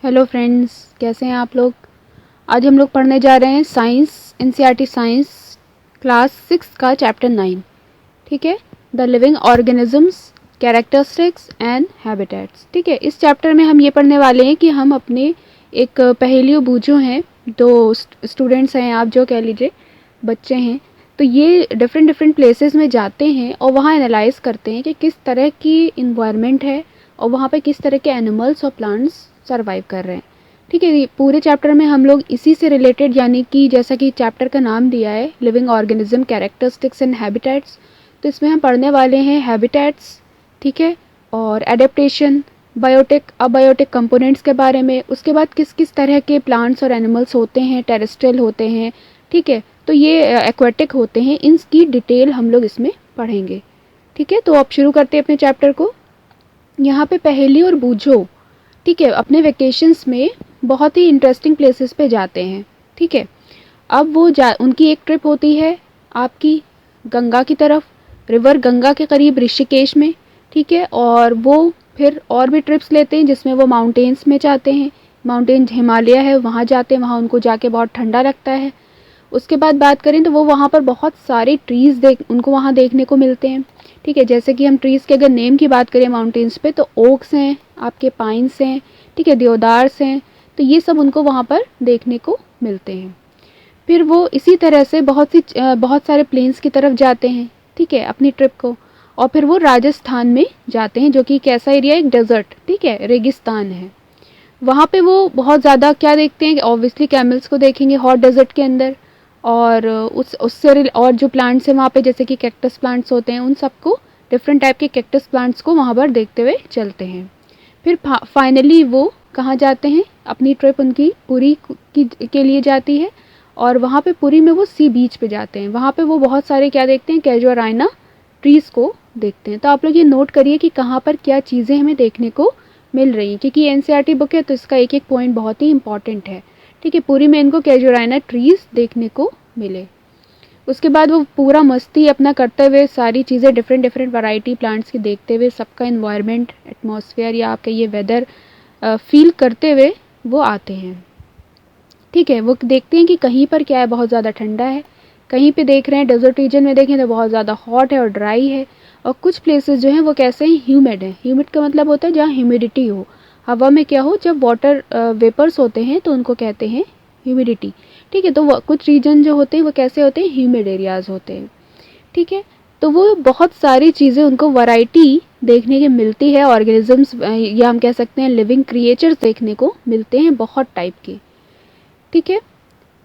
Hello friends, कैसे हैं आप लोग। आज हम लोग पढ़ने जा रहे हैं साइंस, एनसीईआरटी साइंस क्लास 6 का चैप्टर 9। ठीक है, the living organisms, characteristics and habitats. ठीक है, इस चैप्टर में हम ये पढ़ने वाले हैं कि हम अपने एक पहेलियों बूझो हैं, दो स्टूडेंट्स हैं, आप जो कह लीजिए बच्चे हैं, तो ये डिफरेंट डिफरेंट प्लेसेस में जाते हैं और वहाँ एनालाइज करते हैं कि किस तरह की इन्वायरमेंट है और वहाँ पे किस तरह के एनिमल्स और प्लांट्स सर्वाइव कर रहे हैं। ठीक है, ये पूरे चैप्टर में हम लोग इसी से रिलेटेड, यानी कि जैसा कि चैप्टर का नाम दिया है living organism, characteristics and habitats, तो इसमें हम पढ़ने वाले हैं हैबिटेट्स, ठीक है, और एडेप्टेशन, बायोटिक, अबायोटिक कंपोनेंट्स के बारे में, उसके बाद किस किस तरह के प्लांट्स और एनिमल्स होते हैं, टेरेस्ट्रियल होते हैं, ठीक है, तो ये एक्वेटिक होते हैं, इनकी डिटेल हम लोग इसमें पढ़ेंगे। ठीक है, तो अब शुरू करते हैं अपने चैप्टर को। यहाँ पे पहेली और बूझो, ठीक है, अपने वेकेशंस में बहुत ही इंटरेस्टिंग प्लेसेस पे जाते हैं। ठीक है, अब वो उनकी एक ट्रिप होती है आपकी गंगा की तरफ, रिवर गंगा के करीब ऋषिकेश में। ठीक है, और वो फिर और भी ट्रिप्स लेते हैं जिसमें वो माउंटेन्स में जाते हैं, माउंटेन हिमालय है वहाँ जाते हैं, वहाँ उनको जाके बहुत ठंडा लगता है। उसके बाद बात करें तो वो वहाँ पर बहुत सारे ट्रीज़ उनको वहाँ देखने को मिलते हैं। ठीक है, जैसे कि हम ट्रीज़ के अगर नेम की बात करें माउंटेन्स पे, तो ओक्स हैं, आपके पाइन्स हैं, ठीक है, देवदार्स हैं, तो ये सब उनको वहाँ पर देखने को मिलते हैं। फिर वो इसी तरह से बहुत सारे प्लेन्स की तरफ जाते हैं, ठीक है, अपनी ट्रिप को, और फिर वो राजस्थान में जाते हैं, जो कि कैसा एरिया है, एक डेजर्ट, ठीक है, रेगिस्तान है। वहाँ पे वो बहुत ज़्यादा क्या देखते हैं, ऑब्वियसली कैमल्स को देखेंगे हॉट डेजर्ट के अंदर, और उससे और जो प्लांट्स हैं वहाँ पे, जैसे कि कैक्टस प्लांट्स होते हैं, उन सबको, डिफरेंट टाइप के कैक्टस प्लांट्स को वहाँ पर देखते हुए चलते हैं। फिर फाइनली वो कहाँ जाते हैं, अपनी ट्रिप उनकी पुरी के लिए जाती है, और वहाँ पे पुरी में वो सी बीच पे जाते हैं। वहाँ पे वो बहुत सारे क्या देखते हैं, कैजुआराइना ट्रीज़ को देखते हैं। तो आप लोग ये नोट करिए कि कहाँ पर क्या चीज़ें हमें देखने को मिल रही हैं, क्योंकि एनसीईआरटी बुक है तो इसका एक एक पॉइंट बहुत ही इंपॉर्टेंट है। ठीक है, पूरी में इनको कैजुआराइना ट्रीज़ देखने को मिले। उसके बाद वो पूरा मस्ती अपना करते हुए सारी चीज़ें डिफरेंट डिफरेंट वैरायटी प्लांट्स की देखते हुए, सबका इन्वायरमेंट, एटमॉस्फेयर या आपका ये वेदर फील करते हुए वो आते हैं। ठीक है, वो देखते हैं कि कहीं पर क्या है, बहुत ज़्यादा ठंडा है, कहीं पे देख रहे हैं डेजर्ट रीजन में देखें तो बहुत ज़्यादा हॉट है और ड्राई है, और कुछ प्लेसेस जो हैं वो कैसे हैं, ह्यूमिड है। ह्यूमिड का मतलब होता है जहाँ ह्यूमिडिटी हो, हवा में क्या हो, जब वाटर वेपर्स होते हैं तो उनको कहते हैं ह्यूमिडिटी। ठीक है, तो कुछ रीजन जो होते हैं वो कैसे होते हैं, ह्यूमिड एरियाज़ होते हैं। ठीक है, तो वो बहुत सारी चीज़ें उनको वैरायटी देखने की मिलती है, ऑर्गेनिजम्स या हम कह सकते हैं लिविंग क्रिएचर्स देखने को मिलते हैं बहुत टाइप के। ठीक है,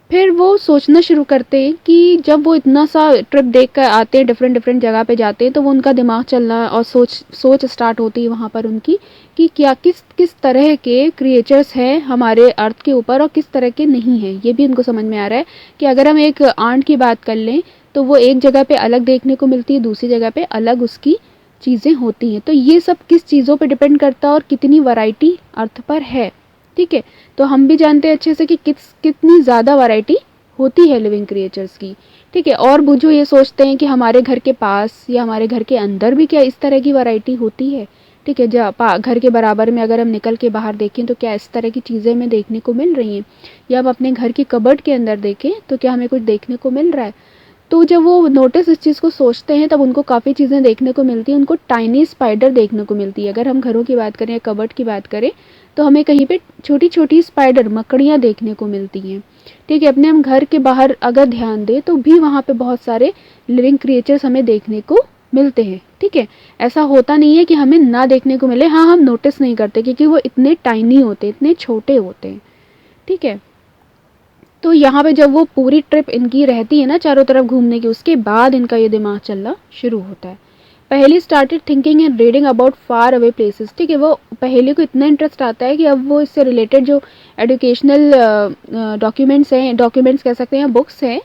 फिर वो सोचना शुरू करते हैं कि जब वो इतना सा ट्रिप देख कर आते हैं, डिफरेंट डिफरेंट जगह पे जाते हैं, तो वो उनका दिमाग चलना और सोच स्टार्ट होती है वहाँ पर उनकी, कि क्या किस किस तरह के क्रिएचर्स हैं हमारे अर्थ के ऊपर और किस तरह के नहीं हैं। ये भी उनको समझ में आ रहा है कि अगर हम एक आंट की बात कर लें तो वो एक जगह पे अलग देखने को मिलती है, दूसरी जगह पे अलग उसकी चीज़ें होती हैं। तो ये सब किस चीज़ों पे डिपेंड करता है और कितनी वैरायटी अर्थ पर है। ठीक है, तो हम भी जानते हैं अच्छे से कि कितनी ज़्यादा वैरायटी होती है लिविंग क्रिएचर्स की। ठीक है, और बुझो ये सोचते हैं कि हमारे घर के पास या हमारे घर के अंदर भी क्या इस तरह की वैरायटी होती है। ठीक है, जब घर के बराबर में अगर हम निकल के बाहर देखें तो क्या इस तरह की चीज़ें हमें देखने को मिल रही हैं, या हम अपने घर की कबर्ड के अंदर देखें तो क्या हमें कुछ देखने को मिल रहा है। तो जब वो नोटिस इस चीज़ को सोचते हैं तब उनको काफ़ी चीज़ें देखने को मिलती हैं। उनको टाइनी स्पाइडर देखने को मिलती है। अगर हम घरों की बात करें या कबर्ड की बात करें तो हमें कहीं पे छोटी छोटी स्पाइडर, मकड़ियाँ देखने को मिलती हैं। ठीक है, अपने हम घर के बाहर अगर ध्यान दें तो भी वहाँ पे बहुत सारे लिविंग क्रिएचर्स हमें देखने को मिलते हैं। ठीक है, ऐसा होता नहीं है कि हमें ना देखने को मिले, हाँ, हम नोटिस नहीं करते क्योंकि वो इतने टाइनी होते हैं, इतने छोटे होते हैं। ठीक है, तो यहाँ पे जब वो पूरी ट्रिप इनकी रहती है ना चारों तरफ घूमने की, उसके बाद इनका ये दिमाग चलना शुरू होता है। पहली started thinking and reading about far away places. ठीक है, वो पहले को इतना इंटरेस्ट आता है कि अब वो इससे रिलेटेड जो एजुकेशनल डॉक्यूमेंट्स कह सकते हैं, बुक्स हैं,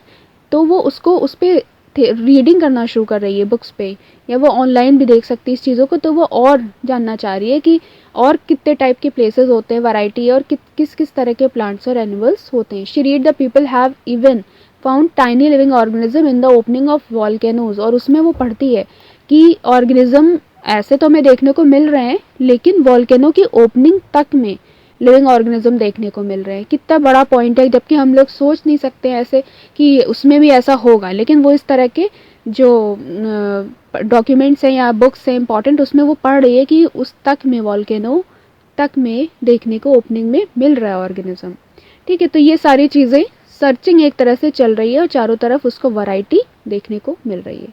तो वो उसको उस पर रीडिंग करना शुरू कर रही है बुक्स पे, या वो ऑनलाइन भी देख सकती है इस चीज़ों को। तो वो और जानना चाह रही है कि और कितने टाइप के प्लेसेस होते हैं, वैरायटी, और किस किस तरह के प्लांट्स और एनिमल्स होते हैं। She read the people have even found tiny living organism in the opening of volcanoes. और उसमें वो पढ़ती है कि ऑर्गेनिज्म ऐसे तो हमें देखने को मिल रहे हैं, लेकिन वॉल्केनो की ओपनिंग तक में लिविंग ऑर्गेनिज्म देखने को मिल रहे हैं। कितना बड़ा पॉइंट है, जबकि हम लोग सोच नहीं सकते ऐसे कि उसमें भी ऐसा होगा, लेकिन वो इस तरह के जो डॉक्यूमेंट्स हैं या बुक्स हैं इंपॉर्टेंट, उसमें वो पढ़ रही है कि उस तक में वॉल्केनो तक में देखने को ओपनिंग में मिल रहा है ऑर्गेनिज्म। ठीक है, तो ये सारी चीज़ें सर्चिंग एक तरह से चल रही है और चारों तरफ उसको वैरायटी देखने को मिल रही है।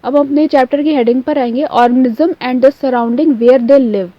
अब अपने चैप्टर की हेडिंग पर आएंगे, organism and the surrounding where they live.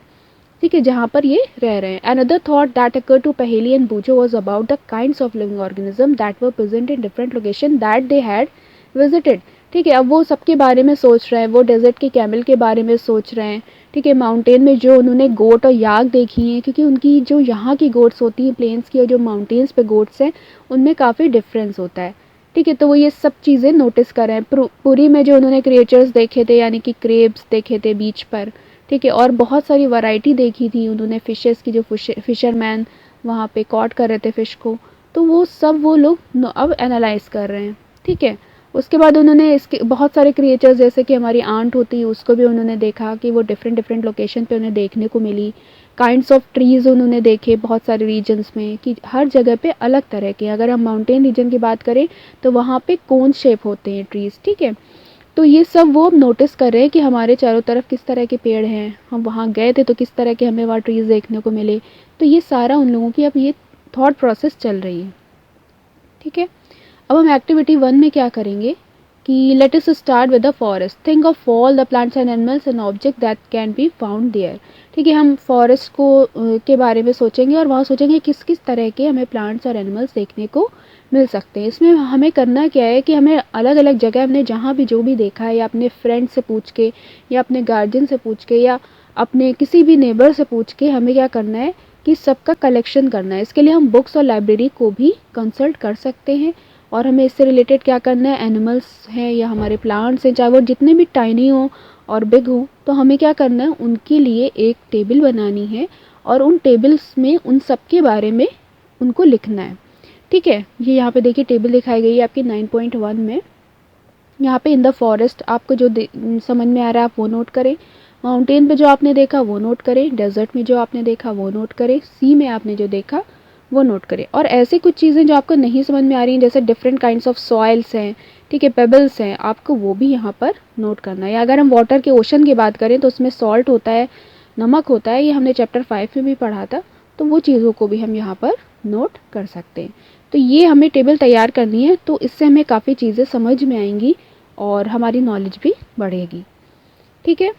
ठीक है, जहाँ पर ये रह रहे हैं। Another thought that occur to Paheli and Boojho was about the kinds of living organism that were present in different location that they had visited. ठीक है, अब वो सबके बारे में सोच रहे हैं, वो डेजर्ट के कैमल के बारे में सोच रहे हैं। ठीक है, माउंटेन में जो उन्होंने गोट और याक देखी हैं, क्योंकि उनकी जो यहाँ की गोट्स होती हैं प्लेन्स की और जो माउंटेन्स पे गोट्स हैं उनमें काफ़ी डिफरेंस होता है। ठीक है, तो वो ये सब चीज़ें नोटिस कर रहे हैं। पुरी में जो उन्होंने क्रिएचर्स देखे थे यानी कि क्रेब्स देखे थे बीच पर। ठीक है, और बहुत सारी वैरायटी देखी थी उन्होंने फिशेस की, जो फिशरमैन वहाँ पे कॉट कर रहे थे फ़िश को, तो वो सब वो लोग अब एनालाइज कर रहे हैं। ठीक है, उसके बाद उन्होंने इसके बहुत सारे क्रिएचर्स जैसे कि हमारी आंट होती है उसको भी उन्होंने देखा कि वो डिफरेंट डिफरेंट लोकेशन पे उन्हें देखने को मिली। काइंड्स ऑफ ट्रीज़ उन्होंने देखे बहुत सारे रीजन्स में कि हर जगह पे अलग तरह के, अगर हम माउंटेन रीजन की बात करें तो वहाँ पे कोन शेप होते हैं ट्रीज़। ठीक है, तो ये सब वो नोटिस कर रहे हैं कि हमारे चारों तरफ किस तरह के पेड़ हैं, हम वहाँ गए थे तो किस तरह के हमें वहाँ ट्रीज़ देखने को मिले। तो ये सारा उन लोगों की अब ये थॉट प्रोसेस चल रही है। ठीक है, अब हम एक्टिविटी 1 में क्या करेंगे कि let us start with the forest, think of all the plants and animals and object that can be found there. ठीक है, हम फॉरेस्ट को के बारे में सोचेंगे और वहाँ सोचेंगे किस किस तरह के हमें प्लांट्स और एनिमल्स देखने को मिल सकते हैं। इसमें हमें करना क्या है कि हमें अलग अलग जगह हमने जहाँ भी जो भी देखा है, या अपने फ्रेंड से पूछ के या अपने गार्जियन से पूछ के या अपने किसी भी नेबर से पूछ के हमें क्या करना है कि सबका कलेक्शन करना है। इसके लिए हम बुक्स और लाइब्रेरी को भी कंसल्ट कर सकते हैं और हमें इससे रिलेटेड क्या करना है, एनिमल्स हैं या हमारे प्लांट्स हैं, चाहे वो जितने भी टाइनी हो और बिग हो, तो हमें क्या करना है उनके लिए एक टेबल बनानी है और उन टेबल्स में उन सब के बारे में उनको लिखना है। ठीक है, ये यहाँ पे देखिए टेबल दिखाई गई है आपकी 9.1 में। यहाँ पे इन द फॉरेस्ट आपको जो समझ में आ रहा है आप वो नोट करें, माउंटेन पे जो आपने देखा वो नोट करें, डेजर्ट में जो आपने देखा वो नोट करें, सी में आपने जो देखा वो नोट करें। और ऐसी कुछ चीज़ें जो आपको नहीं समझ में आ रही हैं जैसे डिफरेंट काइंड्स ऑफ सॉइल्स हैं, ठीक है, पेबल्स हैं, आपको वो भी यहाँ पर नोट करना है। या अगर हम वाटर के ओशन की बात करें तो उसमें सॉल्ट होता है, नमक होता है, ये हमने चैप्टर 5 में भी पढ़ा था, तो वो चीज़ों को भी हम यहाँ पर नोट कर सकते हैं। तो ये हमें टेबल तैयार करनी है, तो इससे हमें काफ़ी चीज़ें समझ में आएंगी और हमारी नॉलेज भी बढ़ेगी। ठीक है,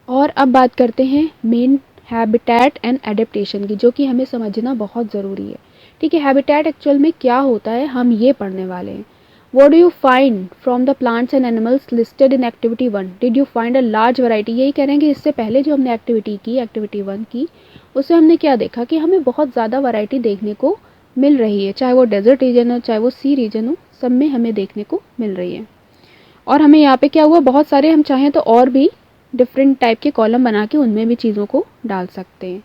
और अब बात करते हैं मेन हैबिटेट एंड एडेप्टेशन की, जो कि हमें समझना बहुत ज़रूरी है। ठीक है, हैबिटेट एक्चुअल में क्या होता है हम ये पढ़ने वाले हैं। What do you find from the plants and animals listed in activity 1? Did you find a large variety? यही कह रहे हैं कि इससे पहले जो हमने एक्टिविटी की, एक्टिविटी 1 की, उससे हमने क्या देखा कि हमें बहुत ज़्यादा वैरायटी देखने को मिल रही है, चाहे वो डेजर्ट रीजन हो चाहे वो सी रीजन हो, सब में हमें देखने को मिल रही है। और हमें यहाँ पे क्या हुआ, बहुत सारे हम चाहें तो और भी डिफरेंट टाइप के कॉलम बना के उनमें भी चीज़ों को डाल सकते हैं।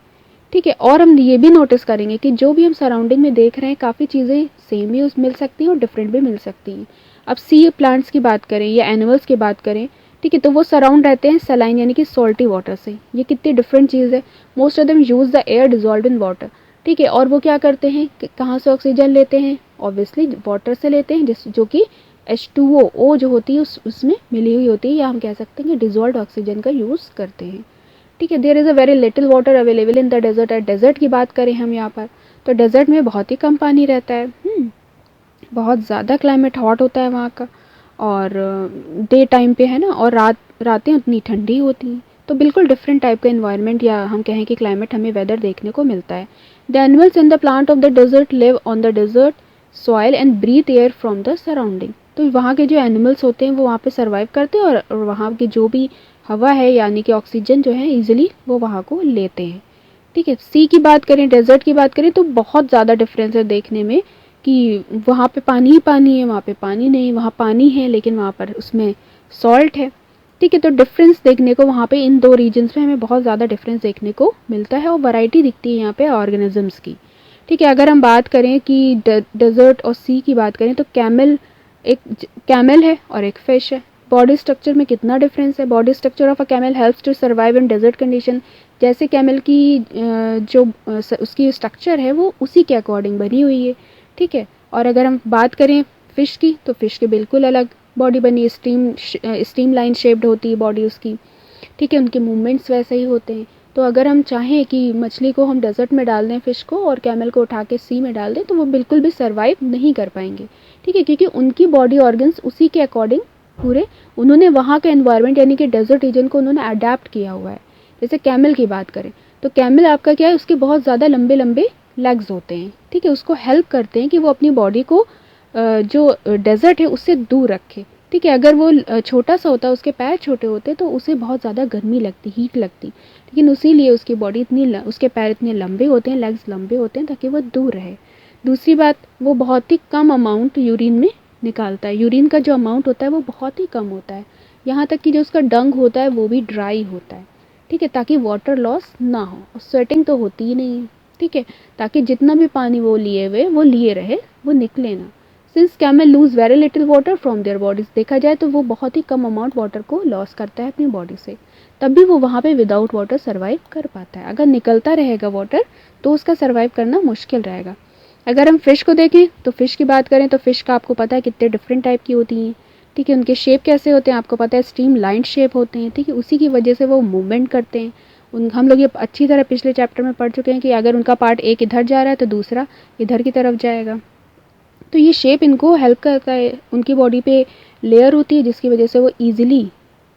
ठीक है, और हम ये भी नोटिस करेंगे कि जो भी हम सराउंडिंग में देख रहे हैं काफ़ी चीज़ें सेम भी मिल सकती हैं और डिफरेंट भी मिल सकती हैं। अब सी प्लांट्स की बात करें या एनिमल्स की बात करें, ठीक है, तो वो सराउंड रहते हैं सलाइन यानी कि सॉल्टी वाटर से। ये कितनी डिफरेंट चीज़ है, most of them use the air dissolve in water. ठीक है, और वो क्या करते हैं, कहाँ से ऑक्सीजन लेते हैं, ऑब्वियसली वाटर से लेते हैं, जो कि H2O जो होती है उसमें मिली हुई होती है, या हम कह सकते हैं कि डिजॉल्व ऑक्सीजन का यूज़ करते हैं। ठीक है, there is a very little water available in the desert. Desert की बात करें हम यहाँ पर, तो डेजर्ट में बहुत ही कम पानी रहता है, बहुत ज़्यादा क्लाइमेट हॉट होता है वहाँ का, और डे टाइम पे है ना, और रातें उतनी ठंडी होती हैं, तो बिल्कुल डिफरेंट टाइप का इन्वायरमेंट या हम कहें कि क्लाइमेट हमें वेदर देखने को मिलता है। The animals in the plant of the desert live on the desert soil and breathe air from the surrounding. तो वहाँ के जो एनिमल्स होते हैं वो वहाँ पे सर्वाइव करते हैं और वहाँ की जो भी हवा है यानी कि ऑक्सीजन जो है ईजिली वो वहाँ को लेते हैं। ठीक है, सी की बात करें, डेजर्ट की बात करें, तो बहुत ज़्यादा डिफरेंस है देखने में कि वहाँ पे पानी ही पानी है, वहाँ पे पानी नहीं, वहाँ पानी है लेकिन वहाँ पर उसमें सॉल्ट है। ठीक है, तो डिफरेंस देखने को वहाँ पे इन दो रीजन्स में हमें बहुत ज़्यादा डिफरेंस देखने को मिलता है और वैरायटी दिखती है यहाँ पे ऑर्गेनिजम्स की। ठीक है, अगर हम बात करें कि डेजर्ट और सी की बात करें, तो कैमल है और एक फिश है। बॉडी स्ट्रक्चर में कितना डिफरेंस है, body structure of a camel helps to survive in desert condition. जैसे कैमल की जो उसकी स्ट्रक्चर है वो उसी के अकॉर्डिंग बनी हुई है, ठीक है। और अगर हम बात करें फ़िश की, तो फ़िश की बिल्कुल अलग बॉडी बनी है, स्ट्रीम लाइन शेप्ड होती है बॉडी उसकी, ठीक है। उनके मूवमेंट्स वैसे ही होते हैं। तो अगर हम चाहें कि मछली को हम डेजर्ट में डाल दें फ़िश को, और कैमल को उठा के सी में डाल दें, तो वो बिल्कुल भी सर्वाइव नहीं कर पाएंगे, ठीक है, क्योंकि उनकी बॉडी ऑर्गन्स उसी के अकॉर्डिंग पूरे, उन्होंने वहाँ का एनवायरनमेंट यानी कि डेजर्ट रीजन को उन्होंने अडेप्ट किया हुआ है। जैसे कैमल की बात करें तो कैमल आपका क्या है, उसके बहुत ज़्यादा लंबे लंबे लेग्स होते हैं, ठीक है, उसको हेल्प करते हैं कि वो अपनी बॉडी को जो डेजर्ट है उससे दूर रखे, ठीक है। अगर वो छोटा सा होता, उसके पैर छोटे होते, तो उसे बहुत ज़्यादा गर्मी लगती, हीट लगती, लेकिन उसीलिए उसकी बॉडी उसके पैर इतने लंबे होते हैं, लेग्स लंबे होते हैं, ताकि वो दूर रहे। दूसरी बात, वो बहुत ही कम अमाउंट यूरिन में निकालता है, यूरिन का जो अमाउंट होता है वो बहुत ही कम होता है, यहाँ तक कि जो उसका डंग होता है वो भी ड्राई होता है, ठीक है, ताकि वाटर लॉस ना हो। और स्वेटिंग तो होती ही नहीं है, ठीक है, ताकि जितना भी पानी वो लिए हुए वो लिए रहे, वो निकले ना। Since camel lose very little water from their bodies, देखा जाए तो वो बहुत ही कम अमाउंट वाटर को लॉस करता है अपनी बॉडी से, तब भी वो वहाँ पे विदाउट वाटर सर्वाइव कर पाता है। अगर निकलता रहेगा वाटर तो उसका सर्वाइव करना मुश्किल रहेगा। अगर हम फ़िश को देखें तो फ़िश की बात करें तो फ़िश का आपको पता है कितने डिफरेंट टाइप की होती हैं, ठीक है, उनके शेप कैसे होते हैं आपको पता है, स्ट्रीम लाइन शेप होते हैं, ठीक है, उसी की वजह से वो मूवमेंट करते हैं। हम लोग ये अच्छी तरह पिछले चैप्टर में पढ़ चुके हैं कि अगर उनका पार्ट एक इधर जा रहा है तो दूसरा इधर की तरफ जाएगा, तो ये शेप इनको हेल्प करता है। उनकी बॉडी पे लेयर होती है जिसकी वजह से वो ईजिली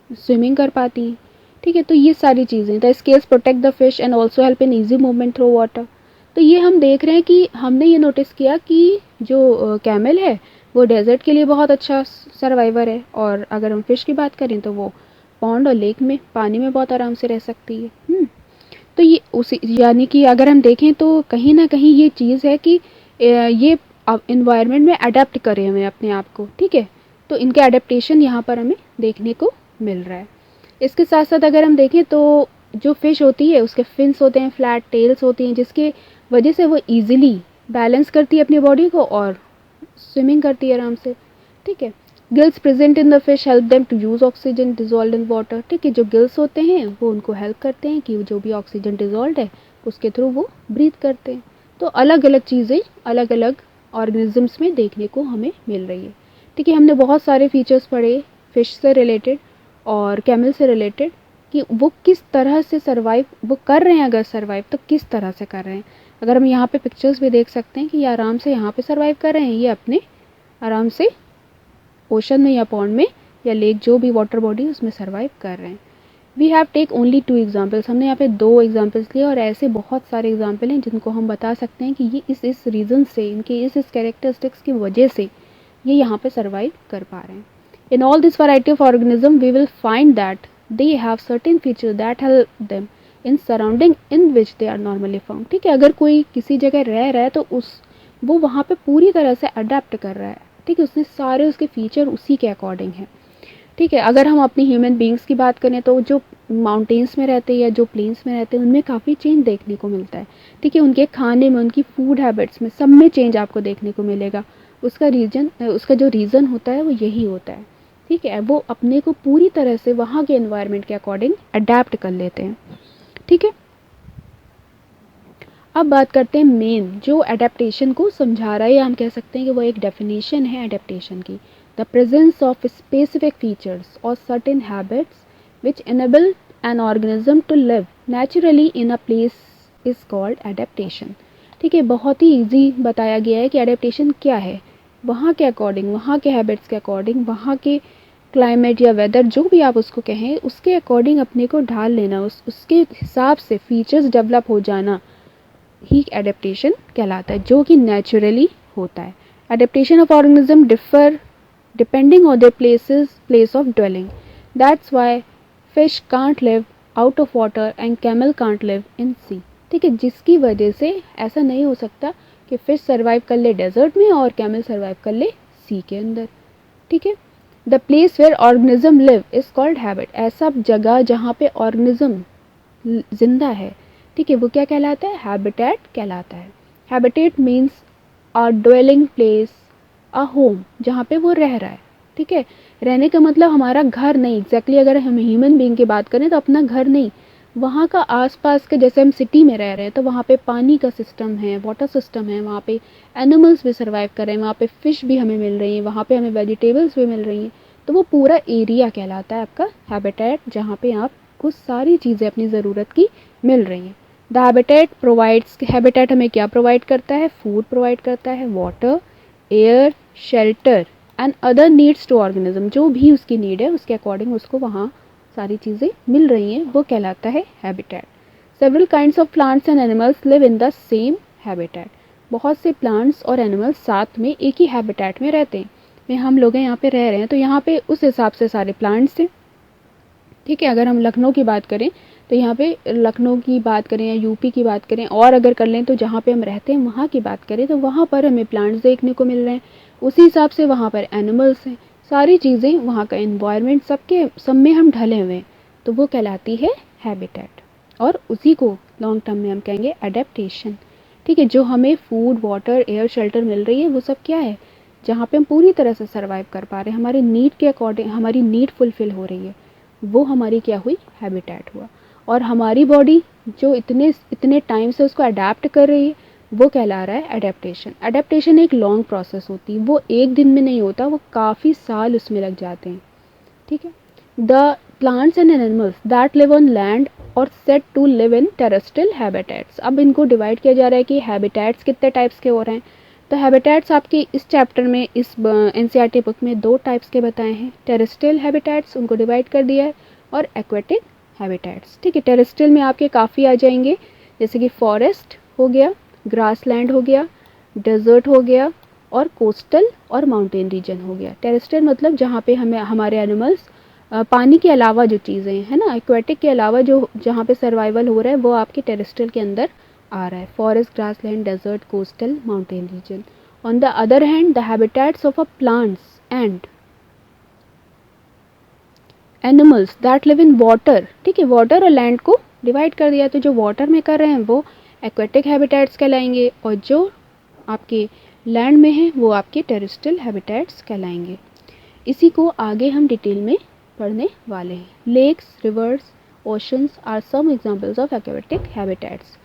स्विमिंग कर पाती हैं, ठीक है। तो ये सारी चीज़ें, the scales protect the fish and also help in easy movement through water. तो ये हम देख रहे हैं कि हमने ये नोटिस किया कि जो कैमल है वो डेजर्ट के लिए बहुत अच्छा सर्वाइवर है, और अगर हम फिश की बात करें तो वो पॉन्ड और लेक में पानी में बहुत आराम से रह सकती है। तो ये उसी, यानी कि अगर हम देखें तो कहीं ना कहीं ये चीज़ है कि ये इन्वायरमेंट में अडेप्ट करें हमें अपने आप को, ठीक है। तो इनके अडेप्टेशन यहाँ पर हमें देखने को मिल रहा है। इसके साथ साथ अगर हम देखें तो जो फ़िश होती है उसके फिन्स होते हैं, फ्लैट टेल्स होती हैं, जिसके वजह से वो ईजिली बैलेंस करती है अपनी बॉडी को और स्विमिंग करती है आराम से, ठीक है। Gills present in the fish help them to use oxygen dissolve in water, ठीक है, जो गिल्स होते हैं वो उनको हेल्प करते हैं कि जो भी ऑक्सीजन डिजॉल्व है उसके थ्रू वो ब्रीथ करते हैं। तो अलग अलग चीज़ें अलग अलग ऑर्गेनिजम्स में देखने को हमें मिल रही है, ठीक है। हमने बहुत सारे फीचर्स पढ़े फिश से रिलेटेड और कैमल से रिलेटेड कि वो किस तरह से सर्वाइव वो कर रहे हैं, अगर सर्वाइव तो किस तरह से कर रहे हैं। अगर हम यहाँ पे पिक्चर्स भी देख सकते हैं कि ये आराम से यहाँ पे सर्वाइव कर रहे हैं, ये अपने आराम से ओशन में या पॉन्ड में या लेक जो भी वाटर बॉडी उसमें सर्वाइव कर रहे हैं। We have take only 2 examples, हमने यहाँ पे 2 एग्जाम्पल्स लिए, और ऐसे बहुत सारे एग्जाम्पल हैं जिनको हम बता सकते हैं कि ये इस रीज़न से, इनके इस कैरेक्टरिस्टिक्स की वजह से ये यहाँ पे सर्वाइव कर पा रहे हैं। In all this variety of organism we will find that they have certain feature that help them in surrounding in which they are normally found, ठीक है। अगर कोई किसी जगह रह रहा है तो वो वहाँ पे पूरी तरह से अडेप्ट कर रहा है, ठीक है, उसने सारे उसके फीचर उसी के अकॉर्डिंग है, ठीक है। अगर हम अपनी ह्यूमन बींग्स की बात करें तो जो माउंटेन्स में रहते हैं या जो प्लेन्स में रहते हैं उनमें काफ़ी चेंज देखने को मिलता है, ठीक है, उनके खाने में, उनकी फूड हैबिट्स में, सब में चेंज आपको देखने को मिलेगा। उसका जो रीज़न होता है वो यही होता है, ठीक है, वो अपने को पूरी तरह से वहाँ के एनवायरनमेंट के अकॉर्डिंग अडेप्ट कर लेते हैं, ठीक है। अब बात करते हैं मेन जो अडेप्टेशन को समझा रहा है, या हम कह सकते हैं कि वो एक डेफिनेशन है अडेप्टेशन की, the presence of specific features और certain habits which enable an organism to live naturally in a place is called adaptation, ठीक है। बहुत ही इजी बताया गया है कि अडेप्टेशन क्या है, वहाँ के अकॉर्डिंग, वहाँ के हैबिट्स के अकॉर्डिंग, वहाँ के क्लाइमेट या वेदर जो भी आप उसको कहें उसके अकॉर्डिंग अपने को ढाल लेना, उसके हिसाब से फीचर्स डेवलप हो जाना ही एडेप्टेशन कहलाता है, जो कि नेचुरली होता है। Adaptation of organism differ depending on their place of dwelling, that's why fish can't live out of water and camel can't live in sea, ठीक है, जिसकी वजह से ऐसा नहीं हो सकता कि फिश सर्वाइव कर ले डेजर्ट में और कैमल सर्वाइव कर ले सी के अंदर, ठीक है। The place where organism live is called habit, ऐसा जगह जहाँ पे ऑर्गेनिज्म जिंदा है, ठीक है, वो क्या कहलाता है, हैबिटेट कहलाता है। Habitat means a dwelling place, a home, जहाँ पे वो रह रहा है, ठीक है। रहने का मतलब हमारा घर नहीं, एग्जैक्टली अगर हम ह्यूमन बीइंग की बात करें तो अपना घर नहीं, वहाँ का आसपास के, जैसे हम सिटी में रह रहे हैं तो वहाँ पे पानी का सिस्टम है, वाटर सिस्टम है, वहाँ पे एनिमल्स भी सर्वाइव कर रहे हैं, वहाँ पे फ़िश भी हमें मिल रही हैं, वहाँ पे हमें वेजिटेबल्स भी मिल रही हैं। तो वो पूरा एरिया कहलाता है आपका हैबिटेट, जहाँ पे आपको सारी चीज़ें अपनी ज़रूरत की मिल रही हैं। द हैबिटेट प्रोवाइड्स, हैबिटेट हमें क्या प्रोवाइड करता है? फूड प्रोवाइड करता है, water, air, shelter and other needs to organism. जो भी उसकी नीड है उसके अकॉर्डिंग उसको वहाँ सारी चीज़ें मिल रही हैं, वो कहलाता है habitat. Several kinds of plants and animals live in the same habitat. बहुत से प्लांट्स और एनिमल्स साथ में एक ही हैबिटेट में रहते हैं। में हम लोग यहाँ पे रह रहे हैं तो यहाँ पे उस हिसाब से सारे प्लांट्स हैं, ठीक है। अगर हम लखनऊ की बात करें तो यहाँ पे लखनऊ की बात करें या यूपी की बात करें, और अगर कर लें तो जहाँ पे हम रहते हैं वहाँ की बात करें तो वहाँ पर हमें प्लांट्स देखने को मिल रहे हैं, उसी हिसाब से वहाँ पर एनिमल्स हैं, सारी चीज़ें, वहाँ का एनवायरनमेंट सब में हम ढले हुए हैं, तो वो कहलाती है हैबिटेट। और उसी को लॉन्ग टर्म में हम कहेंगे एडेप्टेशन, ठीक है। जो हमें फूड, वाटर, एयर, शेल्टर मिल रही है वो सब क्या है? जहाँ पे हम पूरी तरह से सर्वाइव कर पा रहे हैं, हमारी नीड के अकॉर्डिंग हमारी नीड फुलफिल हो रही है, वो हमारी क्या हुई? हैबिटेट हुआ। और हमारी बॉडी जो इतने टाइम से उसको अडेप्ट कर रही है वो कहला रहा है एडेप्टेशन। एडेप्टेशन एक लॉन्ग प्रोसेस होती है, वो एक दिन में नहीं होता, वो काफ़ी साल उसमें लग जाते हैं, ठीक है। The plants and animals that live on land are said to live in terrestrial habitats. अब इनको डिवाइड किया जा रहा है कि हैबिटेट्स कितने टाइप्स के हो रहे हैं। तो हैबिटेट्स आपकी इस चैप्टर में, इस एनसीईआरटी बुक में 2 टाइप्स के बताए हैं। टेरेस्ट्रियल हैबिटेट्स उनको डिवाइड कर दिया है, और एक्वेटिक हैबिटेट्स, ठीक है। टेरेस्ट्रियल में आपके काफ़ी आ जाएंगे, जैसे कि फॉरेस्ट हो गया, ग्रासलैंड हो गया, डेजर्ट हो गया, और कोस्टल और माउंटेन रीजन हो गया। टेरेस्ट्रियल मतलब जहाँ पे हमें हमारे एनिमल्स पानी के अलावा जो चीज़ें हैं, है ना, एक्वेटिक के अलावा जो जहाँ पे सर्वाइवल हो रहा है वो आपके टेरेस्ट्रियल के अंदर आ रहा है। Forest, grassland, desert, coastal, mountain region. On the other hand the habitats of a plants and animals that live in water, ठीक है। वाटर और लैंड को डिवाइड कर दिया, तो जो वाटर में कर रहे हैं वो एक्वेटिक हैबिटेट्स कहलाएंगे, और जो आपके लैंड में हैं वो आपके टेरेस्ट्रियल हैबिटेट्स कहलाएंगे। इसी को आगे हम डिटेल में पढ़ने वाले हैं। Lakes, rivers, oceans are some examples of aquatic habitats.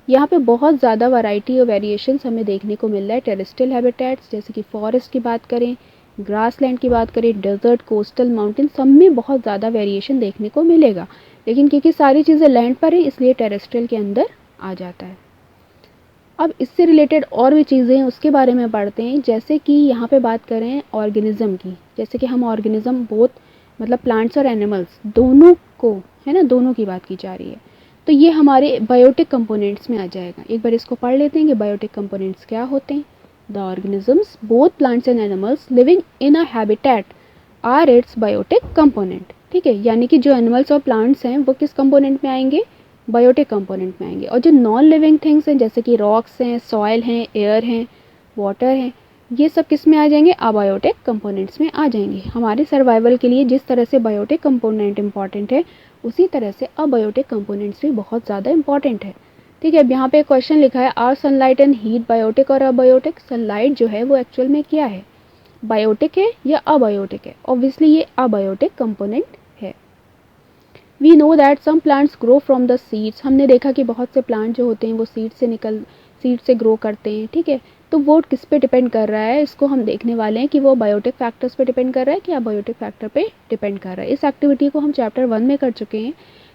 यहाँ पे बहुत ज़्यादा वैरायटी और वेरिएशंस हमें देखने को मिल रहा है टेरेस्ट्रियल हैबिटेट्स, जैसे कि फॉरेस्ट की बात करें, ग्रासलैंड की बात करें, डेजर्ट, कोस्टल, माउंटेन, सब में बहुत ज़्यादा वेरिएशन देखने को मिलेगा। लेकिन क्योंकि सारी चीज़ें लैंड पर है इसलिए टेरेस्ट्रियल के अंदर आ जाता है। अब इससे रिलेटेड और भी चीज़ें हैं उसके बारे में पढ़ते हैं, जैसे कि यहाँ पे बात करें ऑर्गेनिज्म की, जैसे कि हम ऑर्गेनिज्म बोथ मतलब प्लांट्स और एनिमल्स दोनों को, है ना, दोनों की बात की जा रही है, तो ये हमारे बायोटिक कंपोनेंट्स में आ जाएगा। एक बार इसको पढ़ लेते हैं कि बायोटिक कंपोनेंट्स क्या होते हैं। The organisms both plants and animals living in a habitat are its biotic component, ठीक है। यानी कि जो एनिमल्स और प्लांट्स हैं वो किस कंपोनेंट में आएंगे? बायोटिक कंपोनेंट में आएंगे। और जो नॉन लिविंग थिंग्स हैं जैसे कि रॉक्स हैं, सॉइल हैं, एयर हैं, वाटर हैं, ये सब किस में आ जाएंगे? अबायोटिक कंपोनेंट्स में आ जाएंगे। हमारे सर्वाइवल के लिए जिस तरह से बायोटिक कंपोनेंट इंपॉर्टेंट है उसी तरह से अबायोटिक कंपोनेंट्स भी बहुत ज़्यादा इंपॉर्टेंट है, ठीक है। अब यहाँ पे एक क्वेश्चन लिखा है, are sunlight and heat biotic और अबायोटिक? सनलाइट जो है वो एक्चुअल में क्या है, बायोटिक है या अबायोटिक है? ऑब्वियसली ये अबायोटिक कंपोनेंट है। We know that some plants grow from the seeds. हमने देखा कि बहुत से प्लांट जो होते हैं वो सीड से ग्रो करते हैं, ठीक है। तो वो किस पे डिपेंड कर रहा है, इसको हम देखने वाले हैं कि वो बायोटिक फैक्टर्स पे डिपेंड कर रहा है कि अबायोटिक फैक्टर पे डिपेंड कर रहा है। इस एक्टिविटी को हम चैप्टर 1 में कर चुके हैं।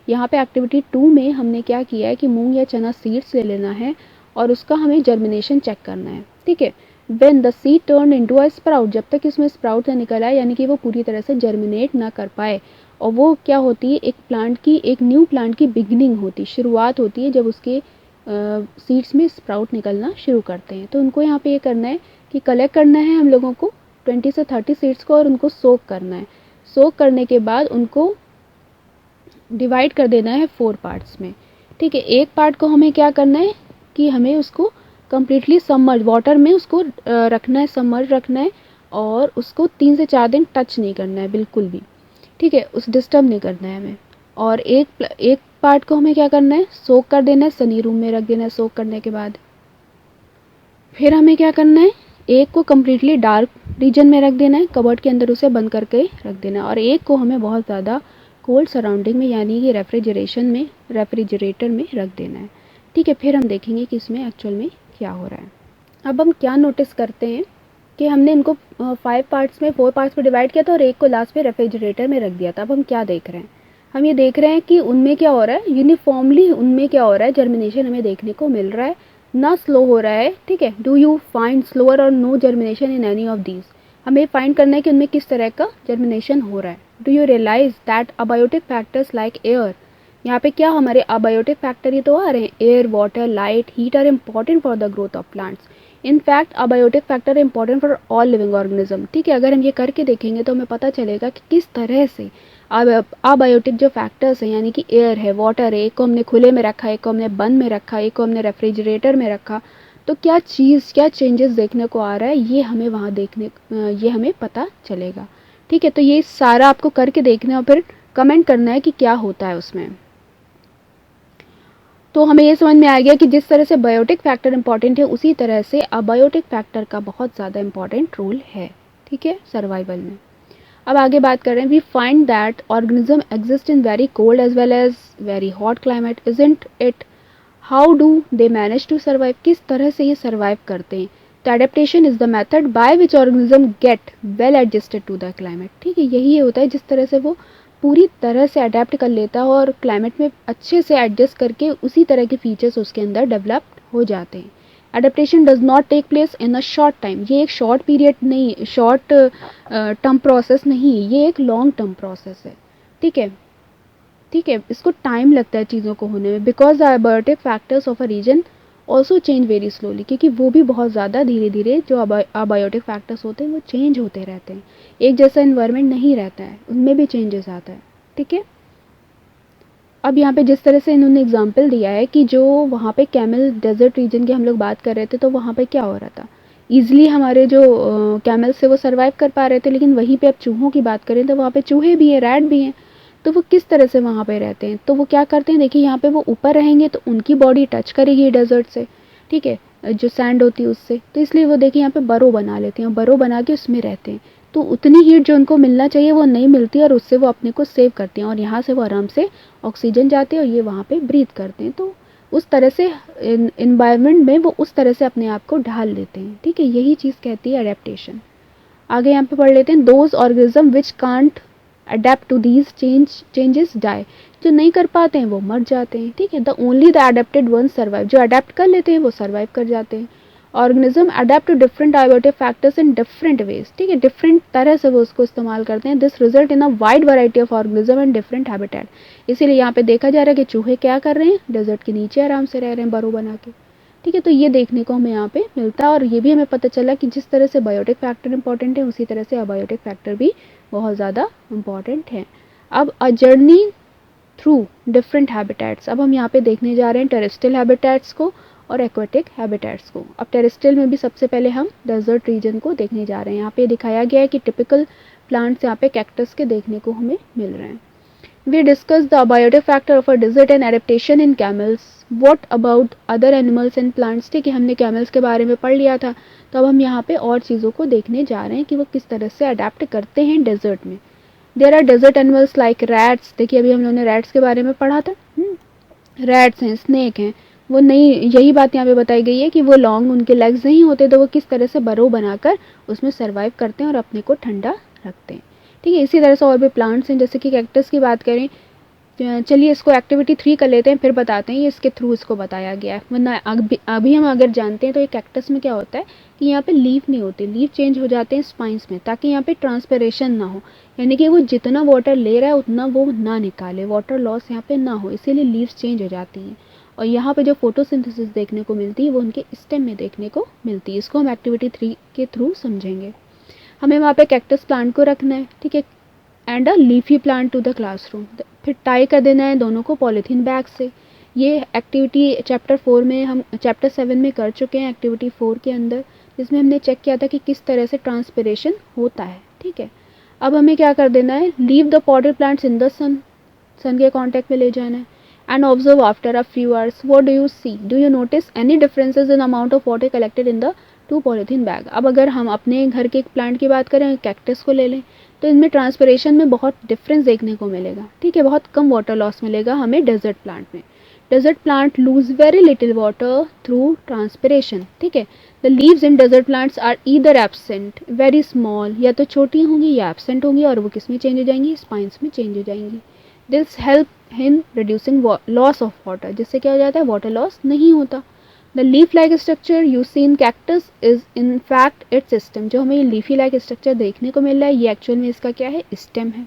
यहाँ पे एक्टिविटी 2 में हमने क्या किया है कि मूंग या चना सीड्स ले लेना है और उसका हमें जर्मिनेशन चेक करना है, ठीक है। When the seed turn into a sprout, जब तक इसमें स्प्राउट ना निकल आए, यानी कि वो पूरी तरह से जर्मिनेट ना कर पाए, और वो क्या होती है, एक प्लांट की, एक न्यू प्लांट की बिगिनिंग होती, शुरुआत होती है जब उसके सीड्स में स्प्राउट निकलना शुरू करते हैं। तो उनको यहाँ पे ये करना है कि कलेक्ट करना है हम लोगों को 20 से 30 सीड्स को और उनको सोक करना है। सोक करने के बाद उनको डिवाइड कर देना है 4 पार्ट्स में, ठीक है। एक पार्ट को हमें क्या करना है कि हमें उसको कम्प्लीटली सबमर्ज वाटर में उसको रखना है, सबमर्ज रखना है, और उसको 3 से 4 दिन टच नहीं करना है बिल्कुल भी, ठीक है, उस डिस्टर्ब नहीं करना है हमें। और एक पार्ट को हमें क्या करना है, सोक कर देना है, सनी रूम में रख देना है। सोक करने के बाद फिर हमें क्या करना है, एक को कम्प्लीटली डार्क रीजन में रख देना है, कबर्ड के अंदर उसे बंद करके रख देना है, और एक को हमें बहुत ज़्यादा कोल्ड सराउंडिंग में यानी कि रेफ्रिजरेटर में रख देना है। ठीक है, फिर हम देखेंगे कि इसमें एक्चुअल में क्या हो रहा है। अब हम क्या नोटिस करते हैं कि हमने इनको 4 पार्ट्स में डिवाइड किया था और एक को लास्ट में रेफ्रिजरेटर में रख दिया था। अब हम क्या देख रहे हैं, हम ये देख रहे हैं कि उनमें क्या हो रहा है, यूनिफॉर्मली उनमें क्या हो रहा है, जर्मिनेशन हमें देखने को मिल रहा है, ना स्लो हो रहा है। ठीक है, डू यू फाइंड स्लोअर और no germination in any of these. हमें फाइंड करना है कि उनमें किस तरह का जर्मिनेशन हो रहा है। Do you realize that abiotic factors like air, यहाँ पे क्या हमारे अबायोटिक फैक्टर ये तो आ रहे हैं, air, water, light, heat are important for the growth of plants. In fact abiotic factor important for all living organism. ठीक है, अगर हम ये करके देखेंगे तो हमें पता चलेगा कि किस तरह से अबायोटिक जो फैक्टर्स हैं यानी कि एयर है, वाटर है, एक को हमने खुले में रखा, एक को हमने बंद में रखा, एक को हमने रेफ्रिजरेटर में रखा, तो क्या चेंजेस देखने को आ रहा है, ये हमें वहाँ ये हमें पता चलेगा। ठीक है, तो ये सारा आपको करके देखना है और फिर कमेंट करना है कि क्या होता है उसमें। तो हमें ये समझ में आ गया कि जिस तरह से बायोटिक फैक्टर इंपॉर्टेंट है उसी तरह से अबायोटिक फैक्टर का बहुत ज़्यादा इंपॉर्टेंट रोल है। ठीक है, सर्वाइवल में। अब आगे बात कर रहे हैं, we find that organism exist in very cold as well as very hot climate, isn't it. How do they manage to survive, किस तरह से ये सर्वाइव करते हैं। The adaptation is the method by which organism get well adjusted to the climate. ठीक है, यही होता है जिस तरह से वो पूरी तरह से अडेप्ट कर लेता है और क्लाइमेट में अच्छे से एडजस्ट करके उसी तरह के फीचर्स उसके अंदर डेवलप हो जाते हैं। Adaptation does not take place in a short time, ये एक शॉर्ट पीरियड नहीं, शॉर्ट टर्म प्रोसेस नहीं, ये एक लॉन्ग टर्म प्रोसेस है। ठीक है, इसको टाइम लगता है चीज़ों को होने में, because the abiotic factors of a region also change very slowly, क्योंकि वो भी बहुत ज़्यादा धीरे धीरे जो अबायोटिक फैक्टर्स होते हैं वो चेंज होते रहते हैं, एक जैसा इन्वायरमेंट नहीं रहता है, उनमें भी चेंजेस आता है। ठीक है, अब यहाँ पे जिस तरह से इन्होंने एग्जांपल दिया है कि जो वहाँ पे कैमल डेजर्ट रीजन की हम लोग बात कर रहे थे, तो वहाँ पे क्या हो रहा था, ईजिली हमारे जो कैमल्स से वो सर्वाइव कर पा रहे थे, लेकिन वहीं पे अब चूहों की बात करें तो वहाँ पे चूहे भी हैं, रैट भी हैं, तो वो किस तरह से वहाँ पे रहते हैं, तो वो क्या करते हैं, देखिए यहाँ पे वो ऊपर रहेंगे तो उनकी बॉडी टच करेगी डेजर्ट से, ठीक है, जो सैंड होती है उससे, तो इसलिए वो देखिए यहाँ पे बरो बना लेते हैं, बरो बना के उसमें रहते हैं, तो उतनी हीट जो उनको मिलना चाहिए वो नहीं मिलती और उससे वो अपने को सेव करते हैं और यहाँ से वो आराम से ऑक्सीजन जाते हैं और ये वहाँ पे ब्रीथ करते हैं, तो उस तरह से इन्वायरमेंट में वो उस तरह से अपने आप को ढाल लेते हैं। ठीक है, यही चीज़ कहती है अडेप्टेशन। आगे यहाँ पे पढ़ लेते हैं, those organism which can't adapt to these changes die, जो नहीं कर पाते हैं वो मर जाते हैं। ठीक है, the only the adapted one survive, जो अडेप्ट कर लेते हैं वो सर्वाइव कर जाते हैं। Organism adapt to different abiotic factors in different ways, ठीक है, डिफरेंट तरह से वो उसको इस्तेमाल करते हैं। This result in a wide variety of organism and different habitat, इसीलिए यहाँ पे देखा जा रहा है कि चूहे क्या कर रहे हैं, डेजर्ट के नीचे आराम से रह रहे हैं बरो बना के। ठीक है, तो ये देखने को हमें यहाँ पे मिलता है और ये भी हमें पता चला कि जिस तरह से बायोटिक फैक्टर इंपॉर्टेंट है उसी तरह से अबायोटिक फैक्टर भी बहुत ज़्यादा इंपॉर्टेंट है। अब a journey through different habitats, अब हम यहाँ पे देखने जा रहे हैं टेरेस्ट्रियल हैबिटेट्स को और एक्वाटिक हैबिटेट्स को। अब टेरेस्ट्रियल में भी सबसे पहले हम डेजर्ट रीजन को देखने जा रहे हैं। यहाँ पे दिखाया गया है कि टिपिकल प्लांट्स यहाँ पे कैक्टस के देखने को हमें मिल रहे हैं। We discussed the abiotic factor of a desert and adaptation in camels. What about other animals and plants? ठीक है, हमने कैमल्स के बारे में पढ़ लिया था, तो अब हम यहाँ पे और चीज़ों को देखने जा रहे हैं कि वो किस तरह से अडेप्ट करते हैं डेजर्ट में। There are desert animals like rats, देखिए अभी हम लोगों ने रैट्स के बारे में पढ़ा था, रैट्स हैं, स्नेक हैं, वो नहीं, यही बात यहाँ पे बताई गई है कि वो लॉन्ग उनके लेग्स नहीं होते, तो वो किस तरह से बरो बनाकर उसमें सर्वाइव करते हैं और अपने को ठंडा रखते हैं। ठीक है, इसी तरह से और भी प्लांट्स हैं, जैसे कि कैक्टस की बात करें, चलिए इसको एक्टिविटी 3 कर लेते हैं, फिर बताते हैं ये इसके थ्रू इसको बताया गया है, वरना अभी हम अगर जानते हैं तो ये कैक्टस में क्या होता है कि यहाँ पे लीफ नहीं होती, लीफ चेंज हो जाते हैं स्पाइंस में, ताकि यहाँ पे ट्रांसपिरेशन ना हो, यानी कि वो जितना वाटर ले रहा है उतना वो ना निकाले, वाटर लॉस यहाँ पे ना हो, इसीलिए लीव्स चेंज हो जाती हैं। और यहाँ पे जो फोटोसिंथेसिस देखने को मिलती है वो उनके स्टेम में देखने को मिलती है, इसको हम एक्टिविटी 3 के थ्रू समझेंगे। हमें वहाँ पे कैक्टस प्लांट को रखना है, ठीक है, and a leafy plant to the classroom, फिर टाई कर देना है दोनों को पॉलीथीन बैग से। ये एक्टिविटी चैप्टर 4 में हम चैप्टर 7 में कर चुके हैं, एक्टिविटी 4 के अंदर, जिसमें हमने चेक किया था कि किस तरह से ट्रांसपिरेशन होता है। ठीक है, अब हमें क्या कर देना है, leave the potted plants in the sun, sun के कॉन्टैक्ट में ले जाना है, and observe after a few hours what do you see, do you notice any differences in amount of water collected in the 2 polythene bag. अब अगर हम अपने घर के एक प्लांट की बात करें, कैक्टस को ले लें, तो इनमें ट्रांसपिरेशन में बहुत डिफरेंस देखने को मिलेगा, ठीक है, बहुत कम वाटर लॉस मिलेगा हमें डेजर्ट प्लांट में। Desert plant lose very little water through transpiration, ठीक है। The leaves in desert plants are either absent very small, या तो छोटी होंगी या एब्सेंट होंगी, और वो किस में चेंज हो जाएंगी, स्पाइंस में चेंज हो जाएंगी। This help in reducing loss of water, जिससे क्या हो जाता है, वाटर लॉस नहीं होता। The leaf like structure you see in cactus is in fact its stem, जो हमें ये लीफी लाइक स्ट्रक्चर देखने को मिल रहा है ये एक्चुअल में इसका क्या है, स्टेम है,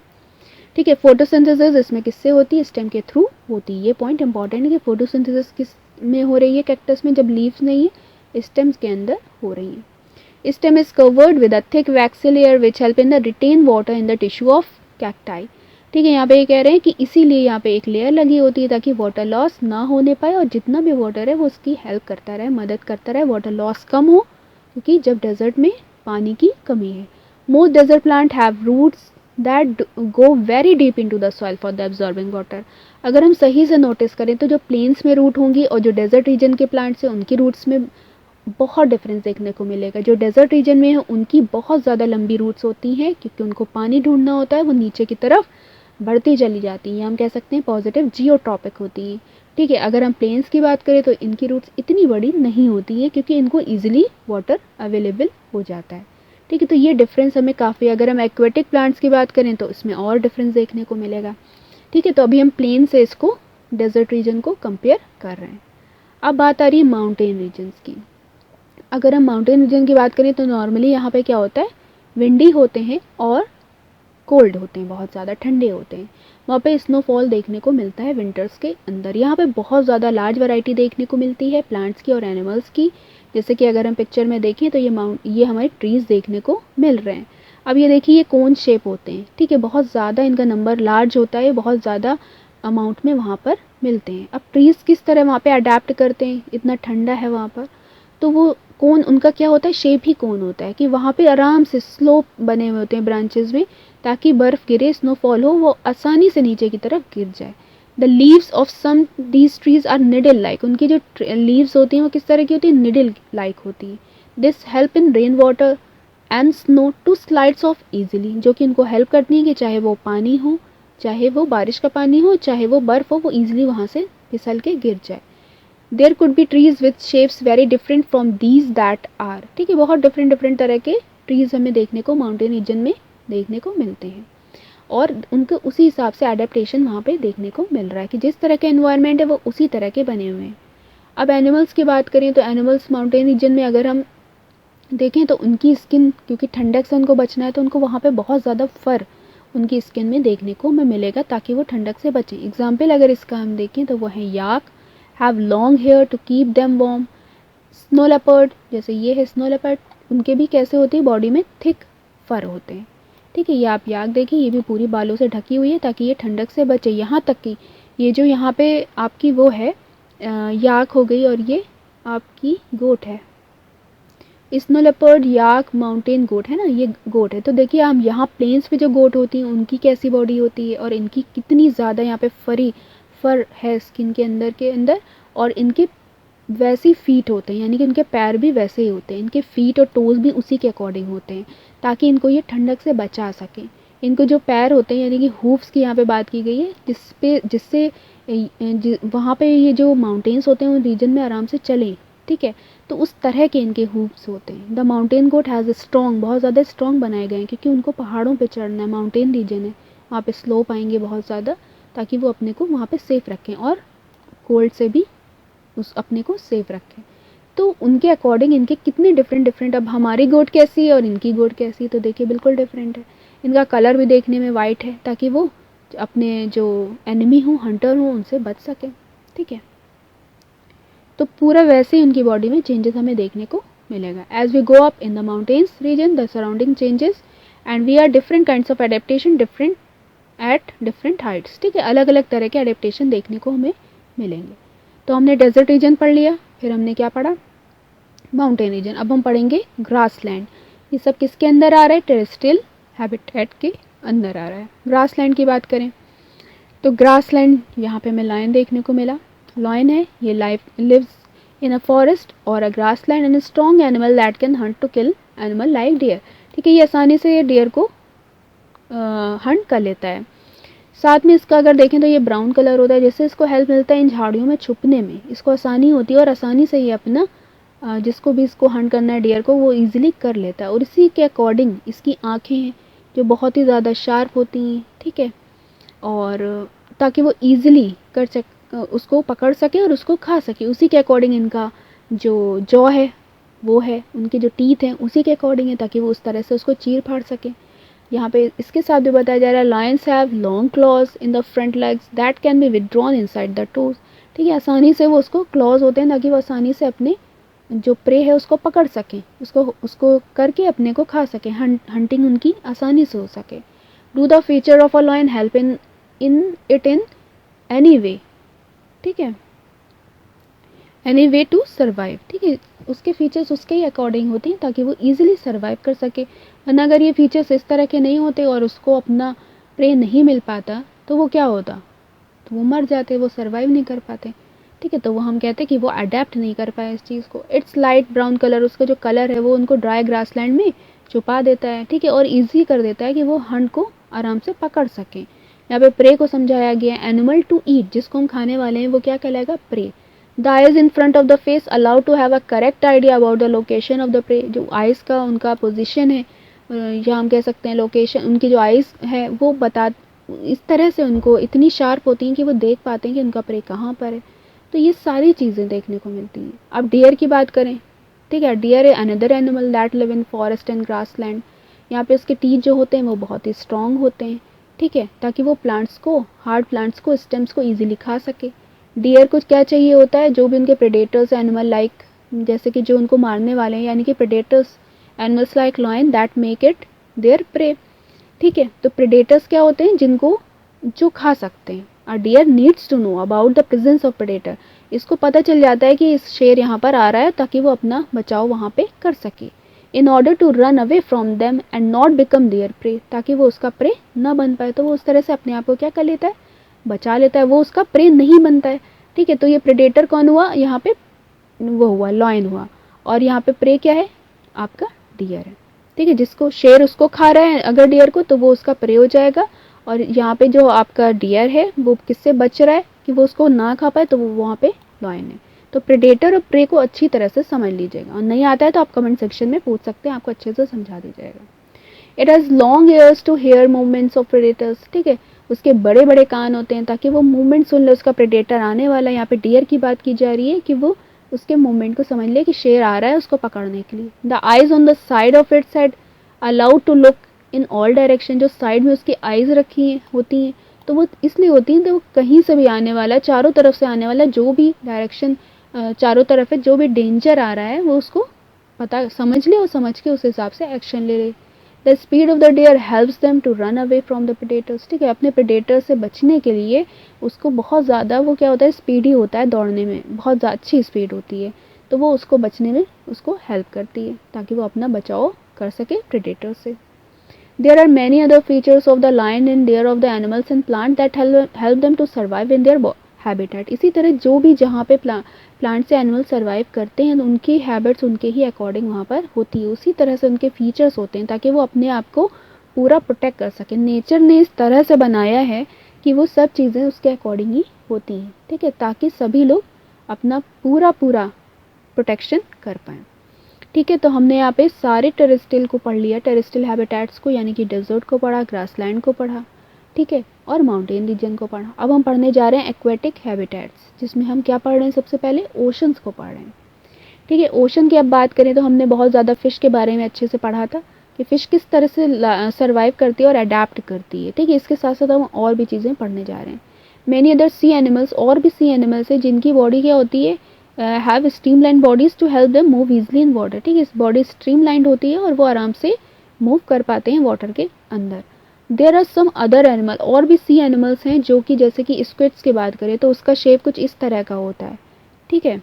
ठीक है। फोटोसिंथेसिस इसमें किससे होती है, स्टेम के थ्रू होती है। ये पॉइंट इंपॉर्टेंट है कि फोटोसिंथेसिस किस में हो रही है कैक्टस में, जब लीव्स नहीं है, स्टेम्स के अंदर हो रही है। Stem is covered with a thick waxy layer which help in the retain water in the tissue of cacti, ठीक है। यहाँ पे ये कह रहे हैं कि इसीलिए यहाँ पे एक लेयर लगी होती है ताकि वाटर लॉस ना होने पाए, और जितना भी वाटर है वो उसकी हेल्प करता रहे, मदद करता रहे, वाटर लॉस कम हो, क्योंकि जब डेजर्ट में पानी की कमी है। Most desert plant have roots that go very deep into the soil for the absorbing water. अगर हम सही से नोटिस करें तो जो प्लेन्स में रूट होंगी और जो डेजर्ट रीजन के प्लांट्स हैं उनकी रूट्स में बहुत डिफरेंस देखने को मिलेगा। जो डेजर्ट रीजन में है उनकी बहुत ज़्यादा लंबी रूट्स होती हैं, क्योंकि उनको पानी ढूंढना होता है, वो नीचे की तरफ बढ़ती चली जाती हैं, हम कह सकते हैं पॉजिटिव जियोट्रॉपिक होती हैं, ठीक है। अगर हम प्लेन्स की बात करें तो इनकी रूट्स इतनी बड़ी नहीं होती हैं, क्योंकि इनको ईजिली वाटर अवेलेबल हो जाता है, ठीक है। तो ये डिफरेंस हमें काफ़ी, अगर हम एक्वेटिक प्लांट्स की बात करें तो इसमें और डिफरेंस देखने को मिलेगा, ठीक है। तो अभी हम प्लेन से इसको डेजर्ट रीजन को कंपेयर कर रहे हैं। अब बात आ रही है माउंटेन रीजन्स की। अगर हम माउंटेन रीजन की बात करें तो नॉर्मली यहाँ पे क्या होता है, विंडी होते हैं और कोल्ड होते हैं, बहुत ज़्यादा ठंडे होते हैं। वहाँ पे स्नोफॉल देखने को मिलता है विंटर्स के अंदर। यहाँ पे बहुत ज़्यादा लार्ज वैरायटी देखने को मिलती है प्लांट्स की और एनिमल्स की, जैसे कि अगर हम पिक्चर में देखें तो ये हमारे ट्रीज़ देखने को मिल रहे हैं। अब ये देखिए ये कोन शेप होते हैं, ठीक है, बहुत ज़्यादा इनका नंबर लार्ज होता है, बहुत ज़्यादा अमाउंट में वहाँ पर मिलते हैं। अब ट्रीज़ किस तरह वहाँ पे अडेप्ट करते हैं, इतना ठंडा है वहाँ पर, तो वो कोन उनका क्या होता है, शेप ही कोन होता है कि वहाँ पे आराम से स्लोप बने हुए होते हैं ब्रांचेस में, ताकि बर्फ़ गिरे, स्नोफॉल हो, वो आसानी से नीचे की तरफ गिर जाए। The leaves of some these trees are needle like, उनकी जो लीव्स होती हैं वो किस तरह की होती है, निडल लाइक होती है। This help in rain water and snow to slides off easily, जो कि उनको हेल्प करती है कि चाहे वो पानी हो, चाहे वो बारिश का पानी हो, चाहे वो बर्फ़ हो, वो ईजिली वहाँ से फिसल के गिर जाए। There could be trees with shapes very different from these that are, ठीक है, बहुत डिफरेंट तरह के ट्रीज हमें देखने को माउंटेन रीजन में देखने को मिलते हैं, और उनको उसी हिसाब से एडेप्टेशन वहाँ पे देखने को मिल रहा है कि जिस तरह के एनवायरनमेंट है वो उसी तरह के बने हुए हैं। अब एनिमल्स की बात करें तो एनिमल्स माउंटेन रीजन में अगर हम देखें तो उनकी स्किन, क्योंकि ठंडक से उनको बचना है तो उनको वहाँ पे बहुत ज़्यादा फर उनकी स्किन में देखने को हमें मिलेगा, ताकि वो ठंडक से बचें। एग्जाम्पल अगर इसका हम देखें तो वो है yak, have long hair to keep them warm. Snow leopard, जैसे ये है स्नो लेपर्ड, उनके भी कैसे होती है, बॉडी में थिक फर होते हैं, ठीक है। ये आप याक देखिए, ये भी पूरी बालों से ढकी हुई है ताकि ये ठंडक से बचे। यहाँ तक कि ये जो यहाँ पे आपकी वो है याक हो गई, और ये आपकी गोट है, स्नो लेपर्ड, याक, माउंटेन गोट है ना, ये गोट है। तो देखिए हम यहाँ प्लेन्स पे जो गोट होती हैं उनकी कैसी बॉडी होती है, और इनकी कितनी ज़्यादा यहाँ पे फर है स्किन के अंदर, और इनके वैसे फीट होते हैं, यानी कि उनके पैर भी वैसे ही होते हैं, इनके फीट और टोज़ भी उसी के अकॉर्डिंग होते हैं, ताकि इनको ये ठंडक से बचा सकें। इनको जो पैर होते हैं, यानी कि हूफ्स की यहाँ पे बात की गई है, जिससे वहाँ पे ये जो माउंटेन्स होते हैं उन रीजन में आराम से चलें, ठीक है। तो उस तरह के इनके हूफ्स होते हैं। The mountain goat has strong, बहुत ज़्यादा स्ट्रॉन्ग बनाए गए हैं, क्योंकि उनको पहाड़ों पर चढ़ना है, माउंटेन रीजन है, वहाँ पर स्लोप आएंगे बहुत ज़्यादा, ताकि वो अपने को वहाँ पर सेफ़ रखें और कोल्ड से भी उस अपने को सेफ रखें। तो उनके अकॉर्डिंग इनके कितने डिफरेंट, अब हमारी गोट कैसी है और इनकी गोट कैसी है, तो देखिए बिल्कुल डिफरेंट है। इनका कलर भी देखने में वाइट है, ताकि वो अपने जो एनिमी हो, हंटर हो, उनसे बच सकें, ठीक है। तो पूरा वैसे ही उनकी बॉडी में चेंजेस हमें देखने को मिलेगा। As we go up in the mountains region the surrounding changes and we are different kinds of adaptation different at different heights, ठीक है। अलग अलग तरह के एडेप्टेशन देखने को हमें मिलेंगे। तो हमने डेजर्ट रीजन पढ़ लिया, फिर हमने क्या पढ़ा, माउंटेन रीजन। अब हम पढ़ेंगे ग्रासलैंड। ये सब किसके अंदर आ रहा है, टेरेस्ट्रियल हैबिटेट के अंदर आ रहा है। ग्रासलैंड की बात करें तो ग्रासलैंड, यहाँ पे हमें लायन देखने को मिला, लायन है, ये lives in a forest or a grassland and strong animal that can hunt to kill animal like deer, ठीक है। ये आसानी से डियर को हंट कर लेता है। साथ में इसका अगर देखें तो ये ब्राउन कलर होता है, जिससे इसको हेल्प मिलता है इन झाड़ियों में छुपने में, इसको आसानी होती है और आसानी से ये अपना जिसको भी इसको हंट करना है डियर को वो ईजिली कर लेता है। और इसी के अकॉर्डिंग इसकी आँखें हैं जो बहुत ही ज़्यादा शार्प होती हैं, ठीक है, और ताकि वो ईजिली उसको पकड़ सके और उसको खा सके। उसी के अकॉर्डिंग इनका जो जॉ है वो है, उनके जो टीथ हैं उसी के अकॉर्डिंग है, ताकि वो उस तरह से उसको चीर फाड़ सके। यहाँ पे इसके साथ भी बताया जा रहा है Lions have long clause in the front legs that can B withdrawn inside the toes. ठीक है, आसानी से वो उसको क्लॉज होते हैं ताकि वो आसानी से अपने जो प्रे है उसको पकड़ सकें, उसको करके अपने को खा सकें, हंटिंग उनकी आसानी से हो सके। Do the feature of a lion help in any way, ठीक है, एनी वे टू सर्वाइव। ठीक है, उसके फीचर्स उसके ही अकॉर्डिंग होते हैं ताकि वो ईजिली सर्वाइव कर सके। वरना अगर ये फीचर्स इस तरह के नहीं होते और उसको अपना प्रे नहीं मिल पाता तो वो क्या होता, तो वो मर जाते, वो सर्वाइव नहीं कर पाते। ठीक है, तो वो हम कहते हैं कि वो अडेप्ट नहीं कर पाए इस चीज़ को। इट्स लाइट ब्राउन कलर, उसका जो कलर है वो उनको ड्राई ग्रासलैंड में छुपा देता है, ठीक है, और ईजी कर देता है कि वो हंट को आराम से पकड़ सकें। यहाँ पे प्रे को समझाया गया, एनिमल टू ईट, जिसको हम खाने वाले हैं वो क्या कहलाएगा, prey. The eyes in front of the face allow to have a correct idea about the location of the prey. जो आइज़ का उनका पोजिशन है, या हम कह सकते हैं लोकेशन, उनकी जो आइज़ है वो बता, इस तरह से उनको इतनी शार्प होती हैं कि वो देख पाते हैं कि उनका प्रे कहाँ पर है। तो ये सारी चीज़ें देखने को मिलती हैं। अब डियर की बात करें, ठीक है, डियर है another animal that live in forest and grassland. यहाँ पे उसके टीथ जो होते हैं वो बहुत ही स्ट्रॉन्ग होते हैं, ठीक है, ताकि वो प्लांट्स को, हार्ड प्लांट्स को, स्टेम्स को ईजिली खा सके। डियर को क्या चाहिए होता है, जो भी उनके प्रेडेटर्स एनिमल लाइक, जैसे कि जो उनको मारने वाले हैं, यानी कि predators animals like lion that make it there pray. ठीक है, तो प्रेडेटर्स क्या होते हैं, जिनको जो खा सकते हैं। A deer needs to know about the presence of predator. इसको पता चल जाता है कि इस शेर यहाँ पर आ रहा है, ताकि वो अपना बचाव वहाँ पे कर सके। In order to run away from them and not become their prey, ताकि वो उसका प्रे न बन पाए। तो वो उस तरह से अपने आप को क्या कर लेता है, बचा लेता है, वो उसका प्रे नहीं बनता है। ठीक है, तो ये प्रेडेटर कौन हुआ, यहाँ पे वो हुआ लॉयन हुआ, और यहाँ पे प्रे क्या है, आपका डियर है। ठीक है, जिसको शेर उसको खा रहा है अगर डियर को, तो वो उसका प्रे हो जाएगा। और यहाँ पे जो आपका डियर है वो किससे बच रहा है कि वो उसको ना खा पाए, तो वो वहाँ पे लॉयन है। तो प्रेडेटर और प्रे को अच्छी तरह से समझ लीजिएगा, और नहीं आता है तो आप कमेंट सेक्शन में पूछ सकते हैं, आपको अच्छे से समझा दी जाएगा। It has long ears to hear movements of predators. ठीक है, उसके बड़े बड़े कान होते हैं ताकि वो मूवमेंट सुन ले, उसका प्रेडेटर आने वाला है। यहाँ पे डियर की बात की जा रही है कि वो उसके मूवमेंट को समझ ले कि शेर आ रहा है उसको पकड़ने के लिए। The eyes on the side of its head allowed to look in all direction. जो साइड में उसकी आइज़ रखी हैं होती हैं, तो वो इसलिए होती हैं तो वो कहीं से भी आने वाला, चारों तरफ से आने वाला जो भी डायरेक्शन चारों तरफ है, जो भी डेंजर आ रहा है वो उसको पता समझ ले और समझ के उस हिसाब से एक्शन ले ले। The speed of the deer helps them to run away from the predators. ठीक है, अपने प्रेडेटर से बचने के लिए उसको बहुत ज़्यादा वो क्या होता है, स्पीडी होता है, दौड़ने में बहुत अच्छी स्पीड होती है, तो वो उसको बचने में उसको हेल्प करती है ताकि वो अपना बचाव कर सके प्रेडेटर से। There are many other features of the lion and deer of the animals and plant that help them to survive in their habitat. इसी तरह जो भी जहाँ पे प्लांट से एनिमल सर्वाइव करते हैं, उनकी हैबिट्स उनके ही अकॉर्डिंग वहाँ पर होती है, उसी तरह से उनके फीचर्स होते हैं ताकि वो अपने आप को पूरा प्रोटेक्ट कर सके। नेचर ने इस तरह से बनाया है कि वो सब चीज़ें उसके अकॉर्डिंग ही होती हैं, ठीक है, ताकि सभी लोग अपना पूरा प्रोटेक्शन कर पाएँ। ठीक है, तो हमने यहाँ पे सारे टेरेस्ट्रियल को पढ़ लिया, टेरेस्ट्रियल हैबिटेट्स को, यानी कि डेजर्ट को पढ़ा, ग्रासलैंड को पढ़ा, ठीक है, और माउंटेन रीजन को पढ़ा। अब हम पढ़ने जा रहे हैं एक्वेटिक हैबिटेट्स, जिसमें हम क्या पढ़ रहे हैं, सबसे पहले ओशंस को पढ़ रहे हैं। ठीक है, ओशन की अब बात करें तो हमने बहुत ज़्यादा फ़िश के बारे में अच्छे से पढ़ा था कि फ़िश किस तरह से सर्वाइव करती है और अडेप्ट करती है। ठीक है, इसके साथ साथ हम और भी चीज़ें पढ़ने जा रहे हैं। मैनी अदर सी एनिमल्स, और भी सी एनिमल्स है जिनकी बॉडी क्या होती है, have streamline bodies to help them move easily in water. ठीक है, इस बॉडी स्ट्रीमलाइंड होती है और वो आराम से मूव कर पाते हैं वाटर के अंदर। There are some other animal, और भी सी एनिमल्स हैं जो कि जैसे कि स्क्विड्स की बात करें तो उसका शेप कुछ इस तरह का होता है। ठीक है,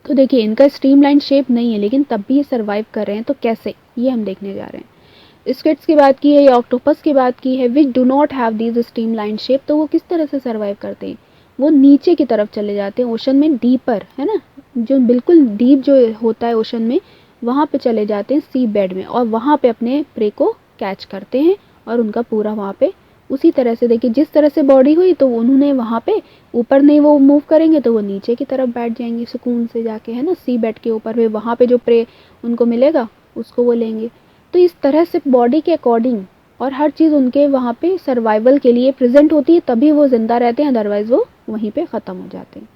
तो देखिए इनका स्ट्रीमलाइन शेप नहीं है लेकिन तब भी ये सर्वाइव कर रहे हैं, तो कैसे, ये हम देखने जा रहे हैं। स्क्विड्स की बात की है या ऑक्टोपस की बात की है, which do not have these streamline shape, तो वो किस तरह से सर्वाइव करते हैं, वो नीचे की तरफ चले जाते हैं ओशन में, डीपर है ना, जो बिल्कुल डीप जो होता है ओशन में, वहाँ पे चले जाते हैं सी बेड में, और वहाँ पे अपने प्रे को कैच करते हैं और उनका पूरा वहाँ पे उसी तरह से, देखिए जिस तरह से बॉडी हुई तो उन्होंने वहाँ पे ऊपर नहीं वो मूव करेंगे तो वो नीचे की तरफ बैठ जाएंगे सुकून से जाके, है ना, सी बेड के ऊपर वे वहाँ पे जो प्रे उनको मिलेगा उसको वो लेंगे। तो इस तरह से बॉडी के अकॉर्डिंग और हर चीज़ उनके वहाँ पे सर्वाइवल के लिए प्रेजेंट होती है, तभी वो ज़िंदा रहते हैं, अदरवाइज़ वो वहीं पे ख़त्म हो जाते हैं।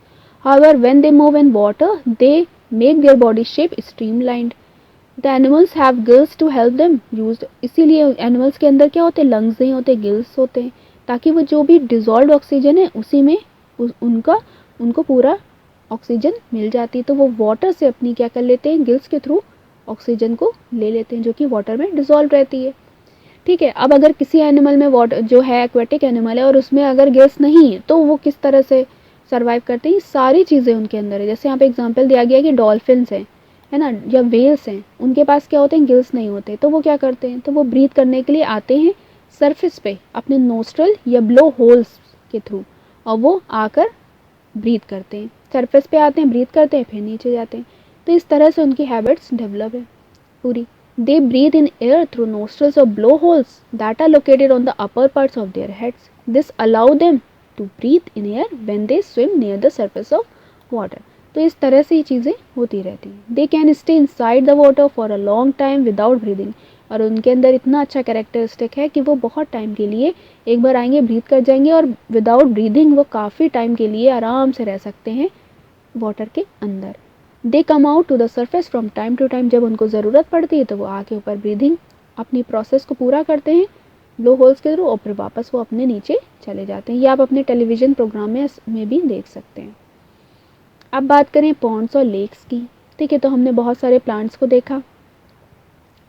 However when they move in water they make their body shape streamlined. The animals have gills to help them used, इसीलिए एनिमल्स के अंदर क्या होते हैं, लंग्स नहीं होते, गिल्स होते हैं, ताकि वो जो भी डिजॉल्व ऑक्सीजन है उसी में उनको पूरा ऑक्सीजन मिल जाती है। तो वो वाटर से अपनी क्या कर लेते हैं, गिल्स के थ्रू ऑक्सीजन को ले लेते हैं जो कि वाटर में डिजॉल्व रहती है। ठीक है, अब अगर किसी एनिमल में वाटर जो है एक्वेटिक एनिमल है और उसमें अगर गैस नहीं है तो वो किस तरह से सर्वाइव करते हैं, सारी चीज़ें उनके अंदर है। जैसे यहाँ पे एग्जांपल दिया गया कि डॉल्फिन्स हैं, है ना, या वेल्स हैं, उनके पास क्या होते हैं, गिल्स नहीं होते, तो वो क्या करते हैं, तो वो ब्रीथ करने के लिए आते हैं सरफेस पे अपने नोस्ट्रल या ब्लो होल्स के थ्रू, और वो आकर ब्रीथ करते हैं, सरफेस पे आते हैं, ब्रीथ करते हैं, फिर नीचे जाते हैं। तो इस तरह से उनकी हैबिट्स डेवलप है पूरी। They breathe in air through nostrils or blowholes that are located on the upper parts of their heads. This allow them to breathe in air when they swim near the surface of water. तो इस तरह से ये चीज़ें होती रहती हैं। They can stay inside the water for a long time without breathing. और उनके अंदर इतना अच्छा कैरेक्टरिस्टिक है कि वो बहुत टाइम के लिए एक बार आएंगे, ब्रीथ कर जाएंगे और विदाउट ब्रीदिंग वो काफ़ी टाइम के लिए आराम से रह सकते हैं वाटर के अंदर। They come out to the surface from time to time, जब उनको ज़रूरत पड़ती है तो वो आके ऊपर ब्रीदिंग अपनी प्रोसेस को पूरा करते हैं ब्लो होल्स के थ्रू, और फिर वापस वो अपने नीचे चले जाते हैं। ये आप अपने टेलीविज़न प्रोग्राम में भी देख सकते हैं। अब बात करें पॉन्ड्स और लेक्स की। ठीक है, तो हमने बहुत सारे प्लांट्स को देखा।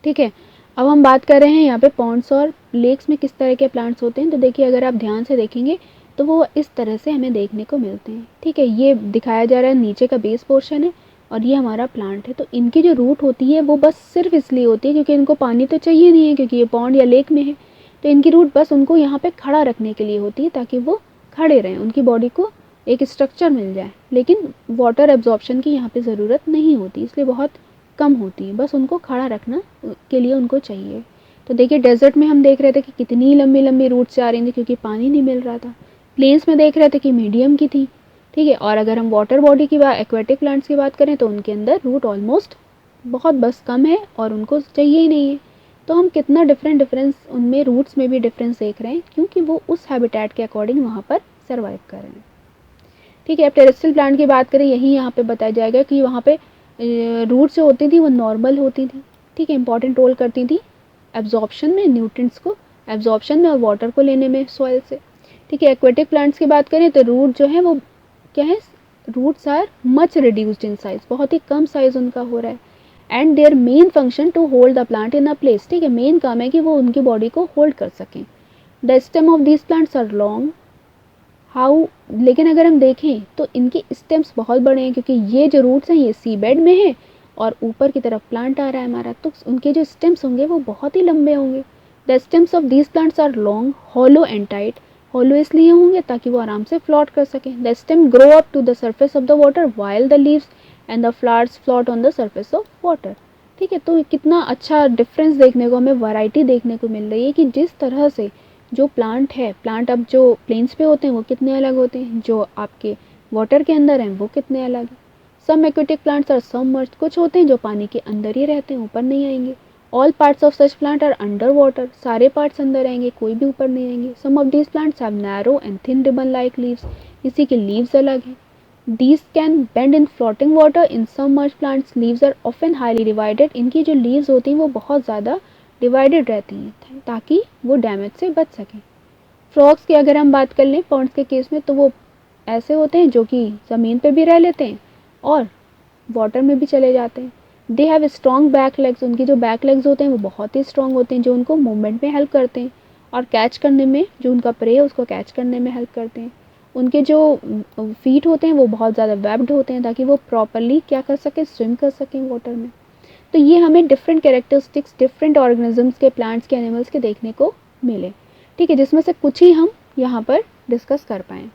ठीक है, अब हम बात कर रहे हैं यहाँ पे पॉन्ड्स और लेक्स में किस तरह के प्लांट्स होते हैं। तो देखिए, अगर आप ध्यान से देखेंगे तो वो इस तरह से हमें देखने को मिलते हैं। ठीक है, ये दिखाया जा रहा है नीचे का बेस पोर्शन है और ये हमारा प्लांट है। तो इनकी जो रूट होती है वो बस सिर्फ इसलिए होती है क्योंकि इनको पानी तो चाहिए नहीं है, क्योंकि ये पॉन्ड या लेक में है। तो इनकी रूट बस उनको यहाँ पे खड़ा रखने के लिए होती है, ताकि वो खड़े रहें, उनकी बॉडी को एक स्ट्रक्चर मिल जाए। लेकिन वाटर एब्जॉर्प्शन की यहाँ पे ज़रूरत नहीं होती, इसलिए बहुत कम होती है, बस उनको खड़ा रखना के लिए उनको चाहिए। तो देखिए, डेजर्ट में हम देख रहे थे कि कितनी लंबी लंबी रूट्स जा रही थी क्योंकि पानी नहीं मिल रहा था। प्लेन्स में देख रहे थे कि मीडियम की थी। ठीक है, और अगर हम वाटर बॉडी की बात, एक्वेटिक प्लांट्स की बात करें तो उनके अंदर रूट ऑलमोस्ट बहुत बस कम है और उनको चाहिए ही नहीं है। तो हम कितना डिफरेंस उनमें रूट्स में भी डिफरेंस देख रहे हैं, क्योंकि वो उस हैबिटेट के अकॉर्डिंग वहाँ पर सर्वाइव कर रहे हैं। ठीक है, अब टेरेस्ट्रियल प्लांट की बात करें, यही यहाँ पे बताया जाएगा कि वहाँ पे रूट्स जो होती थी वो नॉर्मल होती थी। ठीक है, इंपॉर्टेंट रोल करती थी एब्जॉर्प्शन में, न्यूट्रिएंट्स को एब्जॉर्प्शन में और वाटर को लेने में सॉइल से। ठीक है, एक्वेटिक प्लांट्स की बात करें तो रूट जो है वो क्या है, roots are much reduced in size, बहुत ही कम साइज उनका हो रहा है। And their main function to hold the plant in a place. ठीक है, मेन काम है कि वो उनकी बॉडी को होल्ड कर सकें। The stem of these plants are long how, लेकिन अगर हम देखें तो इनके स्टेम्स बहुत बड़े हैं, क्योंकि ये जो रूट्स हैं ये सी बेड में है और ऊपर की तरफ प्लांट आ रहा है हमारा, तो उनके जो स्टेम्स होंगे वो बहुत ही लंबे होंगे। The stems of these plants are long hollow and tight, hollow इसलिए होंगे ताकि वो आराम से फ्लॉट कर सकें। The stem grow up to the surface of the water while the leaves and the flowers float on the surface of water. ठीक है, तो कितना अच्छा डिफरेंस देखने को हमें, वैरायटी देखने को मिल रही है कि जिस तरह से जो प्लांट है, प्लांट अब जो प्लेन्स पे होते हैं वो कितने अलग होते हैं, जो आपके वाटर के अंदर हैं वो कितने अलग हैं। सम एक्वेटिक प्लांट्स और सबमर्ज्ड, कुछ होते हैं जो पानी के अंदर ही रहते हैं, ऊपर नहीं आएंगे। All parts of such plant are under water, सारे पार्ट्स अंदर आएंगे, कोई भी ऊपर नहीं आएंगे। Some of these plants have narrow and thin ribbon like leaves, इसी के लीव्स अलग हैं। These can bend in floating water. In submerged plants leaves are often highly divided, इनकी जो लीव्स होती हैं वो बहुत ज़्यादा डिवाइडेड रहती हैं ताकि वो डैमेज से बच सकें। फ्रॉग्स की अगर हम बात कर लें पॉन्ड्स के केस में, तो वो ऐसे होते हैं जो कि ज़मीन पे भी रह लेते हैं और वाटर में भी चले जाते हैं। They have strong back legs, उनकी जो बैक लेग्स होते हैं वो बहुत ही स्ट्रॉन्ग होते हैं, जो उनको मूवमेंट में हेल्प करते हैं और कैच करने में, जो उनका प्रे है उसको कैच करने में हेल्प करते हैं। उनके जो फीट होते हैं वो बहुत ज़्यादा वेब्ड होते हैं ताकि वो प्रॉपरली क्या कर सकें, स्विम कर सकें वाटर में। तो ये हमें डिफरेंट कैरेक्टरिस्टिक्स डिफरेंट ऑर्गेनिजम्स के, प्लांट्स के, एनिमल्स के देखने को मिले। ठीक है, जिसमें से कुछ ही हम यहाँ पर डिस्कस कर पाएँ।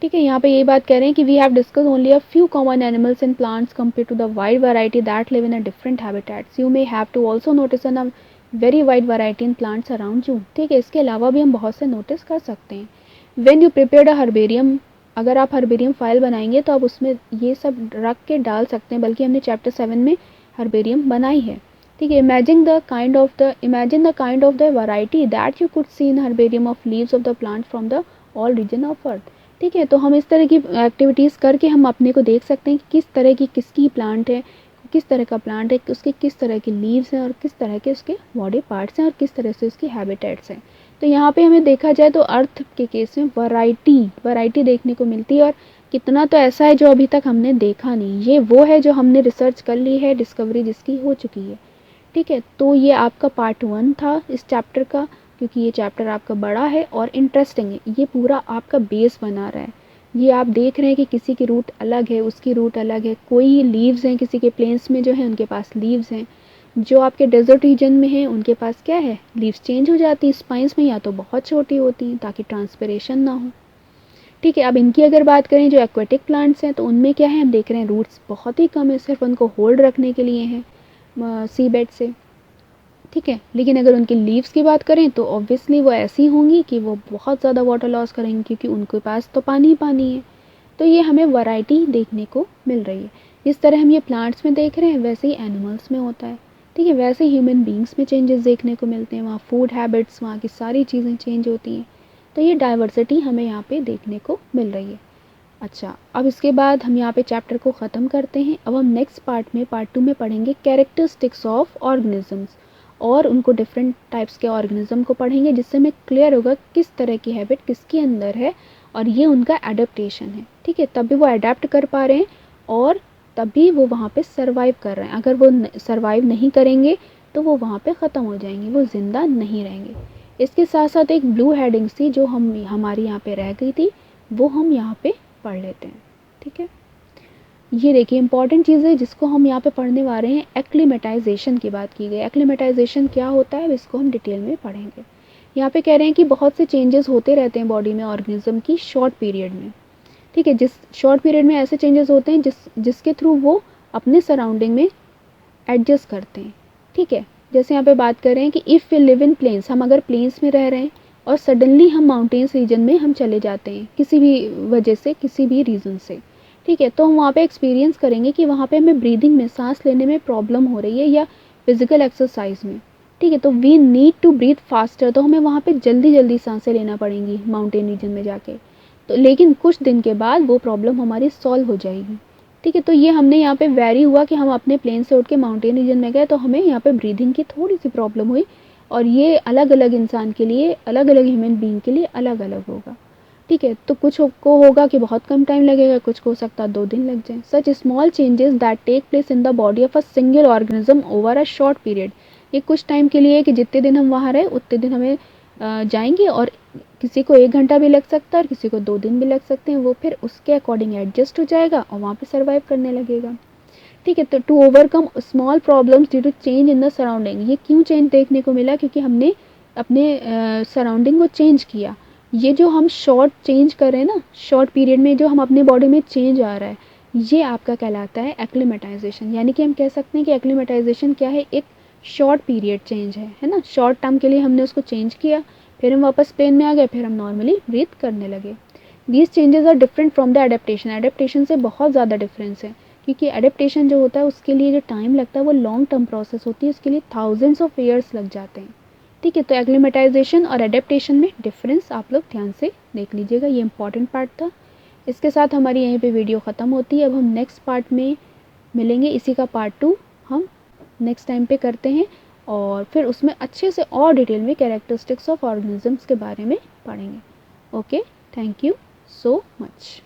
ठीक है, यहाँ पे ये बात कह रहे हैं कि we have discuss only a few common animals and plants compare to the wide variety that live in a different habitats. You may have to also notice an very wide variety in plants around you. ठीक है, इसके अलावा भी हम बहुत से notice कर सकते हैं। When you prepared a herbarium, अगर आप हर्बेरियम फाइल बनाएंगे तो आप उसमें ये सब रख के डाल सकते हैं, बल्कि हमने चैप्टर 7 में हर्बेरियम बनाई है। ठीक है, imagine the kind of the variety that you could see in herbarium of leaves of the plant from the all region of earth. ठीक है, तो हम इस तरह की एक्टिविटीज़ करके हम अपने को देख सकते हैं कि किस तरह की किसकी प्लांट है, किस तरह का प्लांट है, उसके किस तरह की लीव्स हैं और किस तरह के उसके बॉडी पार्ट्स हैं और किस तरह से उसकी हैबिटेट्स हैं। तो यहाँ पे हमें देखा जाए तो अर्थ के केस में वैरायटी देखने को मिलती है, और कितना तो ऐसा है जो अभी तक हमने देखा नहीं। ये वो है जो हमने रिसर्च कर ली है, डिस्कवरी जिसकी हो चुकी है। ठीक है, तो ये आपका पार्ट 1 था इस चैप्टर का, क्योंकि ये चैप्टर आपका बड़ा है और इंटरेस्टिंग है। ये पूरा आपका बेस बना रहा है। ये आप देख रहे हैं कि किसी की रूट अलग है, उसकी रूट अलग है। कोई लीव्स हैं, किसी के प्लेन्स में जो है उनके पास लीव्स हैं, जो आपके डेजर्ट रीजन में हैं उनके पास क्या है, लीव्स चेंज हो जाती है स्पाइंस में, या तो बहुत छोटी होती हैं ताकि ट्रांसपिरेशन ना हो। ठीक है, अब इनकी अगर बात करें जो एक्वेटिक प्लांट्स हैं तो उनमें क्या है, हम देख रहे हैं रूट्स बहुत ही कम है, सिर्फ उनको होल्ड रखने के लिए हैं सी बेड से। ठीक है, लेकिन अगर उनकी लीव्स की बात करें तो ऑब्वियसली वो ऐसी होंगी कि वो बहुत ज़्यादा वाटर लॉस करेंगी, क्योंकि उनके पास तो पानी ही पानी है। तो ये हमें वैरायटी देखने को मिल रही है। जिस तरह हम ये प्लांट्स में देख रहे हैं वैसे ही एनिमल्स में होता है। ठीक है, वैसे ही ह्यूमन बींग्स में चेंजेस देखने को मिलते हैं, वहाँ फूड हैबिट्स, वहाँ की सारी चीज़ें चेंज होती हैं। तो ये डाइवर्सिटी हमें यहाँ पे देखने को मिल रही है। अच्छा, अब इसके बाद हम यहाँ पे चैप्टर को ख़त्म करते हैं। अब हम नेक्स्ट पार्ट 2 में पढ़ेंगे कैरेक्टरिस्टिक्स ऑफ ऑर्गेनिजम्स, और उनको डिफरेंट टाइप्स के ऑर्गेनिज्म को पढ़ेंगे, जिससे हमें क्लियर होगा किस तरह की हैबिट किसके अंदर है और ये उनका एडेप्टेशन है। ठीक है, तभी वो अडेप्ट कर पा रहे हैं और तभी वो वहाँ पे सरवाइव कर रहे हैं। अगर वो सरवाइव नहीं करेंगे तो वो वहाँ पे ख़त्म हो जाएंगे, वो ज़िंदा नहीं रहेंगे। इसके साथ साथ एक ब्लू हेडिंग सी जो हमारी यहाँ पे रह गई थी, वो हम यहाँ पे पढ़ लेते हैं। ठीक है, ये देखिए इंपॉर्टेंट चीज़ है जिसको हम यहाँ पे पढ़ने वाले हैं। एक्लिमेटाइजेशन की बात की गई। एक्लिमेटाइजेशन क्या होता है इसको हम डिटेल में पढ़ेंगे। यहाँ पे कह रहे हैं कि बहुत से चेंजेस होते रहते हैं बॉडी में ऑर्गेनिज्म की शॉर्ट पीरियड में। ठीक है, जिस शॉर्ट पीरियड में ऐसे चेंजेस होते हैं जिसके थ्रू वो अपने सराउंडिंग में एडजस्ट करते हैं। ठीक है, जैसे यहाँ पे बात कर रहे हैं कि if we live in plains, हम अगर प्लेन्स में रह रहे हैं और सडनली हम माउंटेन्स रीजन में हम चले जाते हैं किसी भी वजह से, किसी भी रीज़न से। ठीक है, तो हम वहाँ पे एक्सपीरियंस करेंगे कि वहाँ पे हमें ब्रीदिंग में, सांस लेने में प्रॉब्लम हो रही है या फिजिकल एक्सरसाइज में। ठीक है, तो we need to breathe faster, तो हमें वहाँ पे जल्दी जल्दी सांसें लेना पड़ेंगी माउंटेन रीजन में जाके। तो लेकिन कुछ दिन के बाद वो प्रॉब्लम हमारी सॉल्व हो जाएगी। ठीक है, तो ये हमने यहाँ पे वेरी हुआ कि हम अपने प्लेन से उठ के माउंटेन रीजन में गए तो हमें यहाँ पे ब्रीदिंग की थोड़ी सी प्रॉब्लम हुई, और ये अलग अलग इंसान के लिए, अलग अलग ह्यूमन बीइंग के लिए अलग अलग होगा। ठीक है, तो कुछ को होगा कि बहुत कम टाइम लगेगा, कुछ को हो सकता है 2 दिन लग जाए। Such small changes that take place in the body of a single organism over a short period. ये कुछ टाइम के लिए कि जितने दिन हम वहाँ रहे उतने दिन हमें जाएंगे, और किसी को 1 घंटा भी लग सकता है और किसी को 2 दिन भी लग सकते हैं। वो फिर उसके अकॉर्डिंग एडजस्ट हो जाएगा और वहाँ पे सर्वाइव करने लगेगा। ठीक है, तो to overcome small problems due to change in the surrounding. ये क्यों चेंज देखने को मिला, क्योंकि हमने अपने सराउंडिंग को चेंज किया। ये जो हम शॉर्ट चेंज कर रहे हैं ना, शॉर्ट पीरियड में जो हम अपने बॉडी में चेंज आ रहा है, ये आपका कहलाता है एक्लिमेटाइजेशन। यानी कि हम कह सकते हैं कि एक्लिमेटाइजेशन क्या है, एक शॉर्ट पीरियड चेंज है ना। शॉर्ट टर्म के लिए हमने उसको चेंज किया, फिर हम वापस प्लेन में आ गए, फिर हम नॉर्मली ब्रीथ करने लगे। These changes are different from the adaptation. Adaptation से बहुत ज़्यादा डिफरेंस है, क्योंकि एडेप्टेशन जो होता है उसके लिए जो टाइम लगता है वो लॉन्ग टर्म प्रोसेस होती है, उसके लिए थाउजेंड्स ऑफ ईयर्स लग जाते हैं। ठीक है, तो एक्लिमेटाइजेशन और एडेप्टेशन में डिफरेंस आप लोग ध्यान से देख लीजिएगा, ये इंपॉर्टेंट पार्ट था। इसके साथ हमारी यहीं पे वीडियो ख़त्म होती है। अब हम नेक्स्ट पार्ट में मिलेंगे, इसी का पार्ट 2 हम नेक्स्ट टाइम पे करते हैं, और फिर उसमें अच्छे से और डिटेल में कैरेक्टरिस्टिक्स ऑफ ऑर्गेनिजम्स के बारे में पढ़ेंगे। Okay, thank you so much.